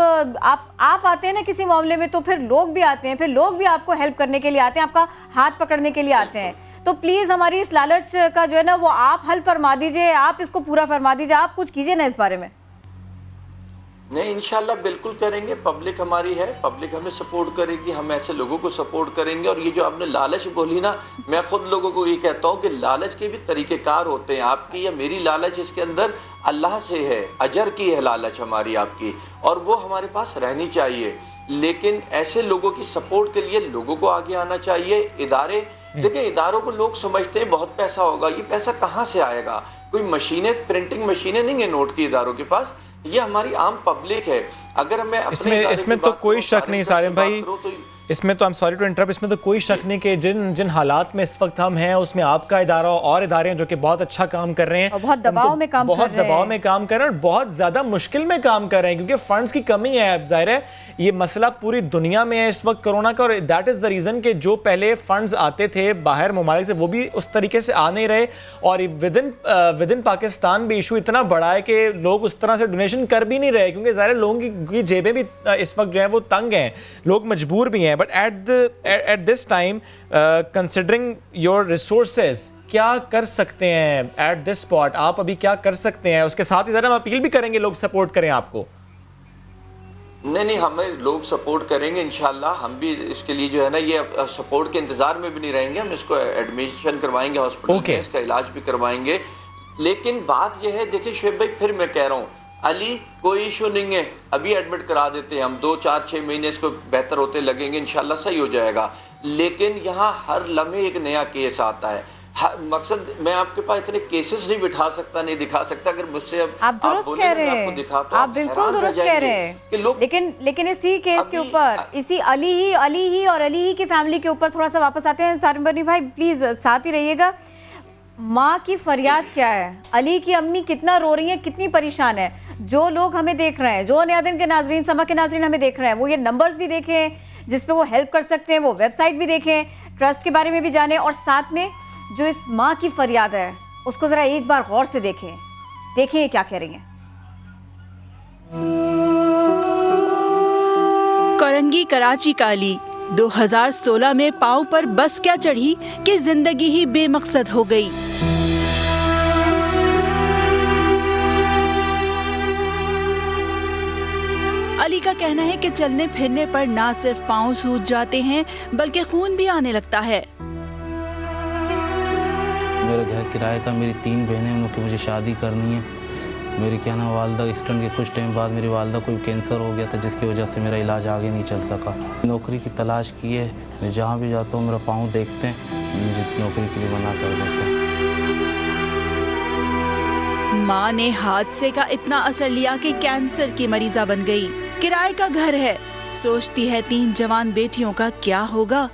आते हैं ना किसी मामले में, तो फिर लोग भी आते हैं, फिर लोग भी आपको हेल्प करने के लिए आते हैं, आपका हाथ पकड़ने के लिए आते हैं। तो प्लीज़ हमारी इस लालच का जो है ना वो आप हल फरमा दीजिए, आप इसको पूरा फरमा दीजिए, आप कुछ कीजिए ना इस बारे में। नहीं, इंशाल्लाह बिल्कुल करेंगे। पब्लिक हमारी है, पब्लिक हमें सपोर्ट करेगी, हम ऐसे लोगों को सपोर्ट करेंगे। और ये जो आपने लालच बोली ना, मैं खुद लोगों को ये कहता हूँ कि लालच के भी तरीक़ेकार होते हैं। आपकी या मेरी लालच इसके अंदर अल्लाह से है, अजर की है लालच हमारी आपकी, और वो हमारे पास रहनी चाहिए। लेकिन ऐसे लोगों की सपोर्ट के लिए लोगों को आगे आना चाहिए। इदारे, देखिए इदारों को लोग समझते हैं बहुत पैसा होगा, ये पैसा कहाँ से आएगा? कोई मशीनें, प्रिंटिंग मशीनें नहीं है नोट की इदारों के पास, ये हमारी आम पब्लिक है। अगर मैं इसमें तो कोई शक नहीं सारिम भाई, इसमें तो I am sorry to interrupt, इसमें तो कोई शक नहीं कि जिन हालात में इस वक्त हम हैं उसमें आपका इदारा और इदारे हैं जो कि बहुत अच्छा काम कर रहे हैं, और बहुत दबाव में काम कर रहे हैं और बहुत ज़्यादा मुश्किल में काम कर रहे हैं, क्योंकि फंड्स की कमी है। जाहिर है ये मसला पूरी दुनिया में है इस वक्त कोरोना का, और दैट इज़ द रीज़न कि जो पहले फंड्स आते थे बाहर ममालिक से, वो भी उस तरीके से आ नहीं रहे। और विद इन पाकिस्तान भी इशू इतना बड़ा है कि लोग उस तरह से डोनेशन कर भी नहीं रहे, क्योंकि ज़ाहिर है लोगों की जेबें भी इस वक्त जो है वो तंग हैं, लोग मजबूर भी हैं। But at this time, considering your resources, क्या कर सकते हैं at this spot? आप अभी क्या कर सकते हैं? उसके साथ ही ज़रा हम अपील भी करेंगे लोग सपोर्ट करें आपको। नहीं, हमें लोग सपोर्ट करेंगे इंशाल्लाह। हम भी इसके लिए जो है ना ये सपोर्ट के इंतजार में भी नहीं रहेंगे, हम इसको एडमिशन करवाएंगे हॉस्पिटल में, इसका इलाज भी करवाएंगे। लेकिन बात यह है, देखिए शुएब भाई, फिर मैं कह रहा हूँ, अली कोई इशू नहीं है, अभी एडमिट करा देते हैं हम, 2, 4, 6 महीने इसको बेहतर होते लगेंगे, इंशाल्लाह सही हो जाएगा। लेकिन यहाँ हर लम्हे एक नया केस आता है। मकसद मैं आपके पास इतने केसेस नहीं बिठा सकता, नहीं दिखा सकता। अगर मुझसे आप दुरुस्त कह रहे हैं, आप बिल्कुल दुरुस्त कह रहे हैं, लेकिन इसी केस के ऊपर, इसी अली ही की फैमिली के ऊपर थोड़ा सा वापस आते हैं। सारिम बनी भाई प्लीज साथ ही रहिएगा। माँ की फरियाद क्या है? अली की अम्मी कितना रो रही है, कितनी परेशान है। जो लोग हमें देख रहे हैं, जो नया दिन के नाजरीन, समा के नाजरीन हमें देख रहे हैं, वो ये नंबर्स भी देखें जिस पे वो हेल्प कर सकते हैं, वो वेबसाइट भी देखें, ट्रस्ट के बारे में भी जानें, और साथ में जो इस माँ की फरियाद है उसको ज़रा एक बार गौर से देखें ये क्या कह रही हैं। कोरंगी कराची का अली 2016 में पांव पर बस क्या चढ़ी कि जिंदगी ही बेमकसद हो गई। अली का कहना है कि चलने फिरने पर ना सिर्फ पांव सूज जाते हैं बल्कि खून भी आने लगता है। मेरा घर किराए का, मेरी 3 बहनें, उनकी मुझे शादी करनी है। मेरी क्या नाम वालदा एक्सीडेंट के कुछ टाइम बाद मेरी वालदा को कैंसर हो गया था, जिसकी वजह से मेरा इलाज आगे नहीं चल सका। नौकरी की तलाश की है, मैं जहाँ भी जाता हूँ मेरा पाँव देखते हैं, मुझे नौकरी के लिए मना कर देते हैं। माँ ने हादसे का इतना असर लिया कि कैंसर की मरीजा बन गई। किराए का घर है, सोचती है 3 जवान बेटियों का क्या होगा।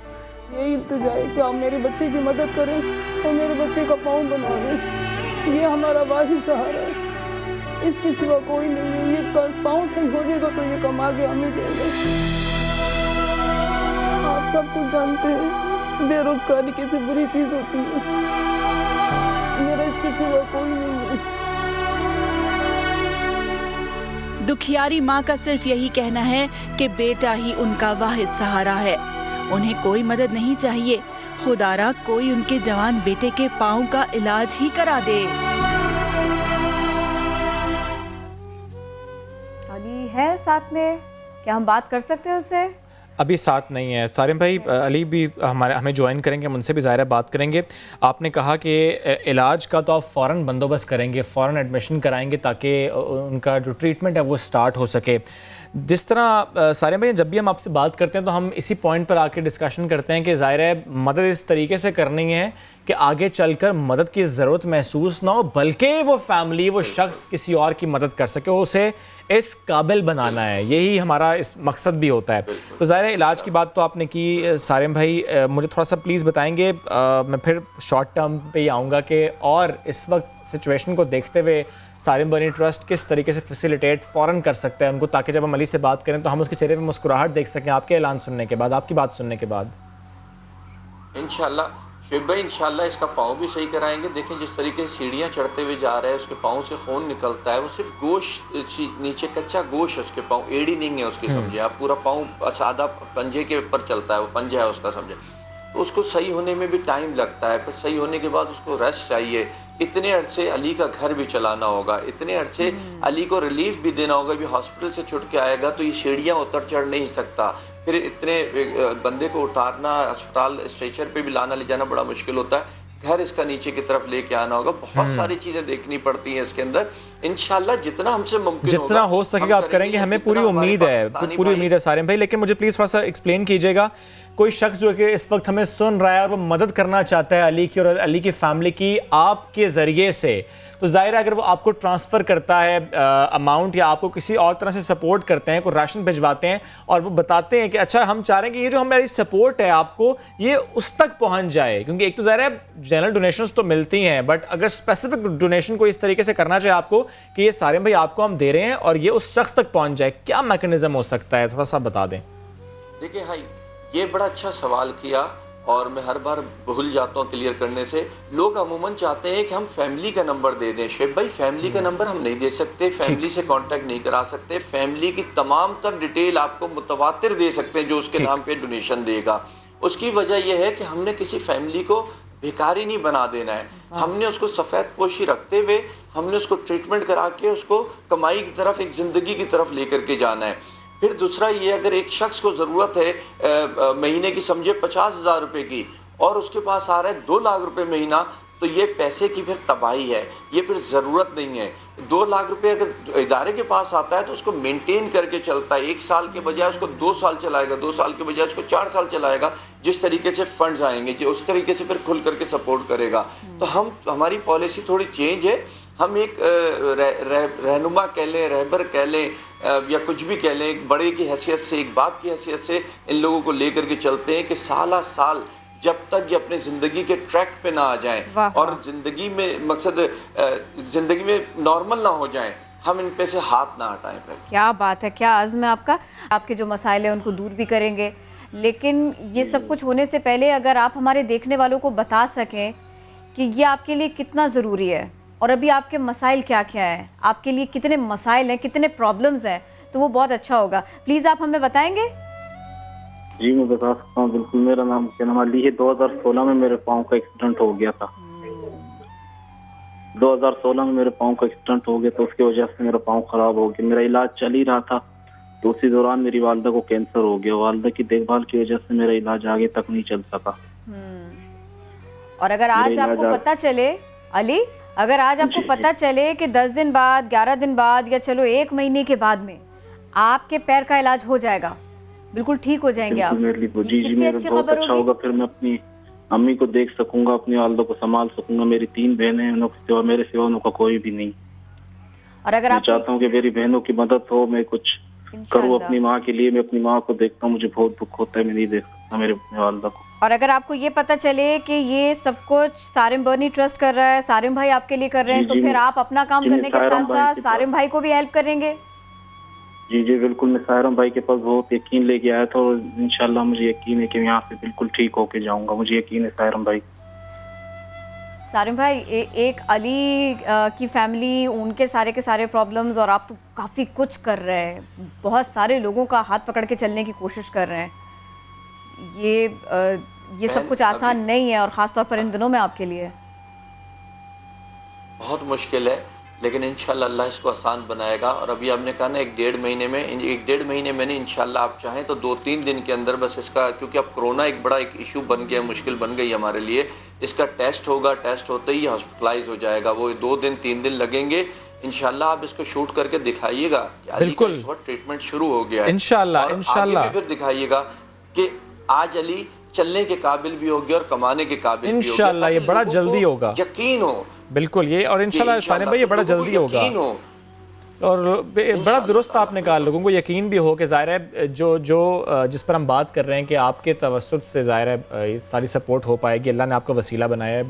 यही इल्तिजा है कि आप मेरे बच्चे की मदद करें और मेरे बच्चे का पाँव बना दें। ये हमारा वाहिद सहारा है, इसके सिवा कोई नहीं है। ये पाँव सही हो जाएगा तो ये कमा के हम ही देंगे। आप सब कुछ जानते हैं, बेरोजगारी कैसी बुरी चीज होती है। मेरा इसके सिवा कोई नहीं है। दुखियारी माँ का सिर्फ यही कहना है कि बेटा ही उनका वाहिद सहारा है, उन्हें कोई मदद नहीं चाहिए। खुदारा कोई उनके जवान बेटे के पाँव का इलाज ही करा दे। अली है साथ में, क्या हम बात कर सकते हैं उससे? अभी साथ नहीं है सारिम भाई। अली भी हमें ज्वाइन करेंगे, हम उनसे भी ज़ाहिर बात करेंगे। आपने कहा कि इलाज का तो आप फ़ौरन बंदोबस्त करेंगे, फ़ौरन एडमिशन कराएंगे ताकि उनका जो ट्रीटमेंट है वो स्टार्ट हो सके। जिस तरह सारिम भाई जब भी हम आपसे बात करते हैं तो हम इसी पॉइंट पर आके डिस्कशन करते हैं कि ज़ाहिर है मदद इस तरीके से करनी है कि आगे चलकर मदद की ज़रूरत महसूस ना हो, बल्कि वो फैमिली, वो शख्स किसी और की मदद कर सके, उसे इस काबिल बनाना है। यही हमारा इस मकसद भी होता है। तो ज़ाहिर ज़ाहिर है इलाज की बात तो आपने की सारिम भाई, मुझे थोड़ा सा प्लीज़ बताएंगे, मैं फिर शॉर्ट टर्म पे ही आऊँगा कि और इस वक्त सिचुएशन को देखते हुए सारिम बनी ट्रस्ट किस तरीके से फैसिलिटेट फ़ौरन कर सकता है उनको, ताकि जब हम अली से बात करें तो हम उसके चेहरे पे मुस्कुराहट देख सकें आपके ऐलान सुनने के बाद, आपकी बात सुनने के बाद। इंशाल्लाह शुएब भाई, इंशाल्लाह इसका पाँव भी सही कराएंगे। देखें जिस तरीके से सीढ़ियाँ चढ़ते हुए जा रहे हैं, उसके पाँव से खून निकलता है, वो सिर्फ गोश्त नीचे कच्चा गोश्त उसके पाँव, एड़ी नहीं है उसकी, समझे आप, पूरा पाँव सादा पंजे के ऊपर चलता है, वो पंजा है उसका, समझे। तो उसको सही होने में भी टाइम लगता है, फिर सही होने के बाद उसको रेस्ट चाहिए। इतने अरसे अली का घर भी चलाना होगा, इतने अरसे अली को रिलीफ भी देना होगा। अभी हॉस्पिटल से छुट के आएगा तो ये सीढ़ियाँ उतर चढ़ नहीं सकता, फिर इतने बंदे को उतारना, अस्पताल स्ट्रेचर पे भी लाना ले जाना बड़ा मुश्किल होता है, घर इसका नीचे की तरफ लेके आना होगा, बहुत सारी चीज़ें देखनी पड़ती हैं इसके अंदर। इंशाल्लाह जितना हमसे मुमकिन जितना हो सकेगा आप करेंगे, हमें पूरी उम्मीद है, पूरी उम्मीद है सारिम भाई। लेकिन मुझे प्लीज़ थोड़ा सा एक्सप्लेन कीजिएगा, कोई शख्स जो कि इस वक्त हमें सुन रहा है और वो मदद करना चाहता है अली की और अली की फैमिली की आपके ज़रिए से, तो ज़ाहिर है अगर वो आपको ट्रांसफ़र करता है अमाउंट या आपको किसी और तरह से सपोर्ट करते हैं, कोई राशन भिजवाते हैं और वो बताते हैं कि अच्छा हम चाह रहे हैं कि ये जो हमारी सपोर्ट है आपको ये उस तक पहुंच जाए, क्योंकि एक तो ज़ाहिर है जनरल डोनेशंस तो मिलती हैं, बट अगर स्पेसिफिक डोनेशन को इस तरीके से करना चाहिए आपको कि ये सारिम भाई आपको हम दे रहे हैं और ये उस शख्स तक पहुँच जाए, क्या मैकेनिज़्म हो सकता है, थोड़ा सा बता दें। देखिए भाई, ये बड़ा अच्छा सवाल किया और मैं हर बार भूल जाता हूँ क्लियर करने से। लोग अमूमन चाहते हैं कि हम फैमिली का नंबर दे दें। शुएब भाई, फैमिली का नंबर हम नहीं दे सकते, फैमिली से कांटेक्ट नहीं करा सकते, फैमिली की तमाम तर डिटेल आपको मुतवातिर दे सकते हैं जो उसके नाम पे डोनेशन देगा। उसकी वजह यह है कि हमने किसी फैमिली को भिखारी नहीं बना देना है, हमने उसको सफ़ेद पोशी रखते हुए हमने उसको ट्रीटमेंट करा के उसको कमाई की तरफ, एक ज़िंदगी की तरफ लेकर के जाना है। फिर दूसरा ये, अगर एक शख्स को ज़रूरत है महीने की समझे 50,000 रुपये की और उसके पास आ रहा है 2 लाख रुपए महीना, तो ये पैसे की फिर तबाही है, ये फिर ज़रूरत नहीं है। 2 लाख रुपए अगर इदारे के पास आता है तो उसको मेंटेन करके चलता है, 1 साल के बजाय उसको 2 साल चलाएगा, 2 साल के बजाय उसको 4 साल चलाएगा। जिस तरीके से फंड्स आएंगे जो उस तरीके से फिर खुल करके सपोर्ट करेगा। तो हमारी पॉलिसी थोड़ी चेंज है, हम एक रहनुमा कह लें, रहबर कह लें या कुछ भी कह लें, एक बड़े की हैसियत से, एक बाप की हैसियत से इन लोगों को लेकर के चलते हैं कि साल साल जब तक ये अपने ज़िंदगी के ट्रैक पे ना आ जाएं और ज़िंदगी में मकसद ज़िंदगी में नॉर्मल ना हो जाएं, हम इन पे से हाथ ना हटाएं। पर क्या बात है, क्या आज़्म है आपका, आपके जो मसाइल हैं उनको दूर भी करेंगे। लेकिन ये सब कुछ होने से पहले अगर आप हमारे देखने वालों को बता सकें कि ये आपके लिए कितना ज़रूरी है और अभी आपके मसाइल क्या क्या हैं, आपके लिए कितने मसाइल हैं, कितने प्रॉब्लम्स हैं, तो वो बहुत अच्छा होगा। प्लीज़ आप हमें बताएंगे। जी मैं बता सकता हूँ, बिल्कुल। मेरा नाम हुसैन अली है। 2016 में मेरे पाँव का एक्सीडेंट हो गया था। 2016 में मेरे पाँव का एक्सीडेंट हो गया तो उसकी वजह से मेरा पाँव खराब हो गया। मेरा इलाज चल ही रहा था तो उसी दौरान मेरी वालदा को कैंसर हो गया। वालदा की देखभाल की वजह से मेरा इलाज आगे तक नहीं चल सका। और अगर आज आपको पता चले अली, अगर आज आपको पता चले कि 10 दिन बाद, 11 दिन बाद या चलो 1 महीने के बाद में आपके पैर का इलाज हो जाएगा, बिल्कुल ठीक हो जाएंगे आप, जी मेरा बहुत अच्छा होगा। फिर मैं अपनी अम्मी को देख सकूंगा, अपनी वालदा को संभाल सकूंगा। मेरी 3 बहनें हैं, उनके सिवा मेरे सिवा उनका कोई भी नहीं। और अगर मैं चाहता हूँ कि मेरी बहनों की मदद हो, मैं कुछ करूँ अपनी माँ के लिए। मैं अपनी माँ को देखता हूँ, मुझे बहुत दुख होता है, मैं नहीं देख सकता मेरे वालदा को। और अगर आपको ये पता चले कि ये सब कुछ सारिम बर्नी ट्रस्ट कर रहा है, सारिम भाई आपके लिए कर रहे हैं, तो फिर आप अपना काम करने के साथ साथ सारिम भाई को भी हेल्प करेंगे। जी जी बिल्कुल। मैं सायरम भाई के पास बहुत यकीन लेके आया था और इंशाल्लाह मुझे यकीन है कि मैं यहाँ से बिल्कुल ठीक होके जाऊंगा। मुझे यकीन है सायरम भाई। सारिम भाई, एक अली की फैमिली, उनके सारे के सारे प्रॉब्लम्स, और आप तो काफ़ी कुछ कर रहे हैं, बहुत सारे लोगों का हाथ पकड़ के चलने की कोशिश कर रहे हैं। ये सब कुछ आसान नहीं है और ख़ास तौर पर इन दिनों में आपके लिए बहुत मुश्किल है, लेकिन इंशाल्लाह अल्लाह इसको आसान बनाएगा। और अभी आपने कहा ना 1-1.5 महीने में, 1-1.5 महीने में नहीं, इंशाल्लाह आप चाहें तो 2-3 दिन के अंदर बस इसका, क्योंकि अब कोरोना एक बड़ा एक इशू बन गया, मुश्किल बन गई हमारे लिए, इसका टेस्ट होगा, टेस्ट होते ही हॉस्पिटलाइज हो जाएगा। वो 2 दिन 3 दिन लगेंगे। इंशाल्लाह आप इसको शूट करके दिखाइएगा कि बिल्कुल इस वक्त ट्रीटमेंट शुरू हो गया है। इंशाल्लाह इंशाल्लाह फिर दिखाइएगा कि आज अली चलने के काबिल भी हो गया और कमाने के काबिल भी हो गया। इंशाल्लाह ये बड़ा जल्दी होगा, यकीन हो। बिल्कुल ये, और इंशाल्लाह सारिम भाई ये बड़ा जल्दी होगा। और बड़ा दुरुस्त आपने कहा, लोगों को यकीन भी हो कि ज़ाहिर है जिस पर हम बात कर रहे हैं कि आपके तवस्सुत से ज़ाहिर है ये सारी सपोर्ट हो पाएगी। अल्लाह ने आपका वसीला बनाया है,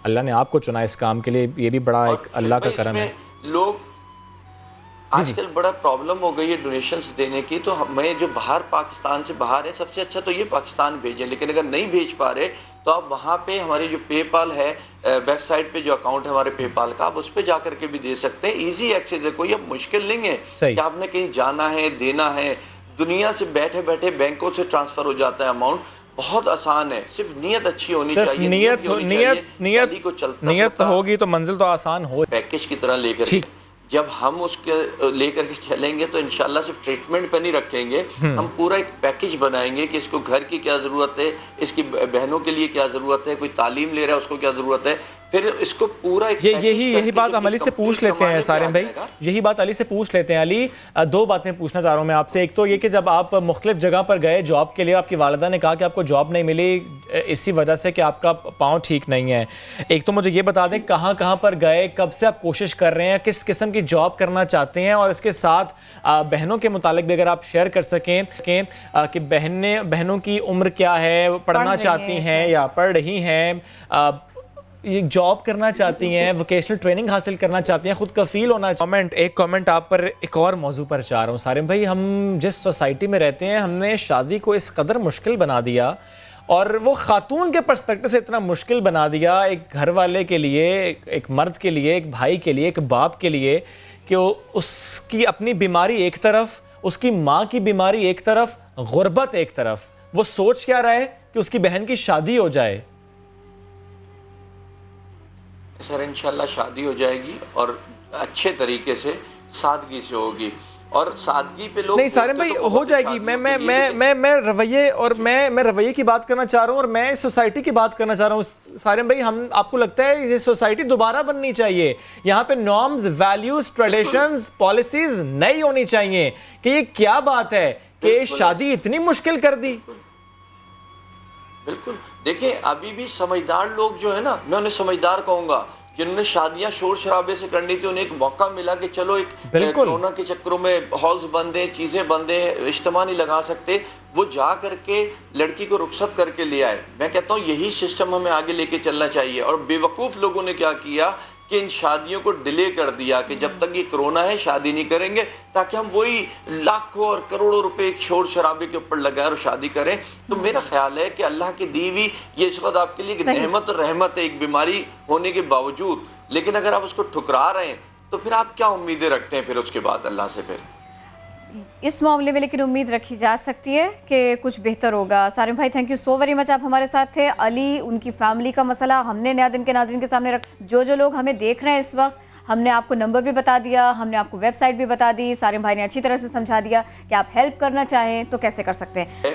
अल्लाह ने आपको चुना इस काम के लिए, ये भी बड़ा एक अल्लाह का करम है। लोग आजकल बड़ा प्रॉब्लम हो गई है डोनेशंस देने की, तो हमें जो बाहर पाकिस्तान से बाहर है सबसे अच्छा तो ये पाकिस्तान भेजें, लेकिन अगर नहीं भेज पा रहे तो आप वहाँ पे हमारी जो पेपाल है वेबसाइट पे जो अकाउंट है हमारे पेपाल का, आप उस पर जा करके भी दे सकते हैं। इजी एक्सेस है, कोई अब मुश्किल नहीं है कि आपने कहीं जाना है देना है। दुनिया से बैठे बैठे बैंकों से ट्रांसफर हो जाता है अमाउंट, बहुत आसान है। सिर्फ नीयत अच्छी होनी चाहिए, नीयत होगी तो मंजिल तो आसान हो। पैकेज की तरह लेकर जब हम उसके लेकर के चलेंगे तो इंशाल्लाह सिर्फ ट्रीटमेंट पे नहीं रखेंगे, हम पूरा एक पैकेज बनाएंगे कि इसको घर की क्या ज़रूरत है, इसकी बहनों के लिए क्या ज़रूरत है, कोई तालीम ले रहा है उसको क्या ज़रूरत है, फिर इसको पूरा एक यही बात हम अली से पूछ लेते हैं सारिम भाई, यही बात अली से पूछ लेते हैं। अली, दो बातें पूछना चाह रहा हूँ मैं आपसे। एक तो ये कि जब आप मुख्तलिफ जगह पर गए जॉब के लिए, आपकी वालिदा ने कहा कि आपको जॉब नहीं मिली इसी वजह से कि आपका पाँव ठीक नहीं है। एक तो मुझे ये बता दें कहाँ कहाँ पर गए, कब से आप कोशिश कर रहे हैं, किस किस्म की जॉब करना चाहते हैं, और इसके साथ बहनों के मुतालिक भी अगर आप शेयर कर सकें कि बहनों की उम्र क्या है, पढ़ना चाहती हैं या पढ़ रही हैं, ये जॉब करना चाहती हैं, वोकेशनल ट्रेनिंग हासिल करना चाहती हैं, खुद कफील होना। एक कमेंट आप पर एक और मौजू पर चाह रहा हूँ सारिम भाई, हम जिस सोसाइटी में रहते हैं हमने शादी को इस कदर मुश्किल बना दिया, और वो खातून के पर्सपेक्टिव से इतना मुश्किल बना दिया एक घर वाले के लिए, एक मर्द के लिए, एक भाई के लिए, एक बाप के लिए, कि उसकी अपनी बीमारी एक तरफ, उसकी माँ की बीमारी एक तरफ, गुर्बत एक तरफ, वो सोच क्या रहा है कि उसकी बहन की शादी हो जाए। सर इंशाल्लाह शादी हो जाएगी और अच्छे तरीके से सादगी से होगी, और सादगी पे लोग नहीं सारिम भाई हो जाएगी। मैं रवैये और मैं रवैये की बात करना चाह रहा हूँ, और मैं इस सोसाइटी की बात करना चाह रहा हूँ सारिम भाई। हम आपको लगता है ये सोसाइटी दोबारा बननी चाहिए, यहाँ पे नॉर्म्स, वैल्यूज, ट्रेडिशंस, पॉलिसीज नई होनी चाहिए कि ये क्या बात है कि शादी इतनी मुश्किल कर दी। बिल्कुल, देखिए अभी भी समझदार लोग जो है ना, मैं उन्हें समझदार कहूँगा, जिन्होंने शादियां शोर शराबे से करनी थी, उन्हें एक मौका मिला कि चलो एक कोरोना के चक्करों में हॉल्स बंद हैं, चीज़ें बंद हैं, इज्तिमा नहीं लगा सकते, वो जा करके लड़की को रुखसत करके ले आए। मैं कहता हूँ यही सिस्टम हमें आगे लेके चलना चाहिए। और बेवकूफ़ लोगों ने क्या किया कि इन शादियों को डिले कर दिया कि जब तक ये कोरोना है शादी नहीं करेंगे, ताकि हम वही लाखों और करोड़ों रुपए एक शोर शराबे के ऊपर लगाए और शादी करें। तो मेरा ख्याल है कि अल्लाह की दी हुई ये इस वक्त आपके लिए नेमत और रहमत है, एक बीमारी होने के बावजूद, लेकिन अगर आप उसको ठुकरा रहे हैं तो फिर आप क्या उम्मीदें रखते हैं फिर उसके बाद अल्लाह से? फिर इस मामले में लेकिन उम्मीद रखी जा सकती है कि कुछ बेहतर होगा। सारिम भाई thank you so very much, आप हमारे साथ थे। अली, उनकी फैमिली का मसला हमने नया दिन के नाज़रीन के सामने रख, जो लोग हमें देख रहे हैं इस वक्त, हमने आपको नंबर भी बता दिया, हमने आपको वेबसाइट भी बता दी, सारिम भाई ने अच्छी तरह से समझा दिया कि आप हेल्प करना चाहें तो कैसे कर सकते हैं,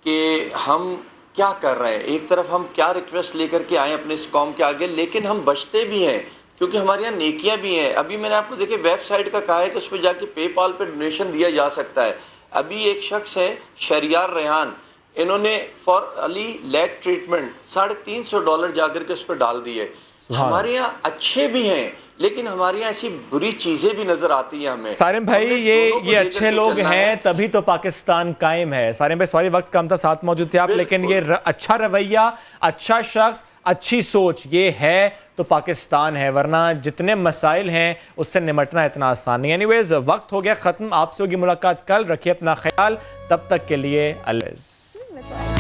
कि हम क्या कर रहे हैं। एक तरफ हम क्या रिक्वेस्ट लेकर के आए अपने इस कौम के आगे, लेकिन हम बचते भी हैं क्योंकि हमारे यहाँ नेकियां भी हैं। अभी मैंने आपको देखिए वेबसाइट का कहा है कि उस पर जाके पेपाल पे डोनेशन दिया जा सकता है। अभी एक शख्स है शरियार रेहान, इन्होंने फॉर अली लेग ट्रीटमेंट $350 जाकर के उस पर डाल दिए। हमारे यहाँ अच्छे भी हैं, लेकिन हमारे यहाँ ऐसी बुरी चीजें भी नजर आती हैं हमें। सारिम भाई ये अच्छे लोग हैं तभी तो पाकिस्तान कायम है। सारिम भाई सॉरी वक्त कम था, साथ मौजूद थे आप, लेकिन ये अच्छा रवैया, अच्छा शख्स, अच्छी सोच ये है तो पाकिस्तान है, वरना जितने मसाइल हैं उससे निमटना इतना आसान नहीं। एनीवेज वक्त हो गया ख़त्म, आपसे होगी मुलाकात कल, रखिए अपना ख्याल, तब तक के लिए अल्लाह।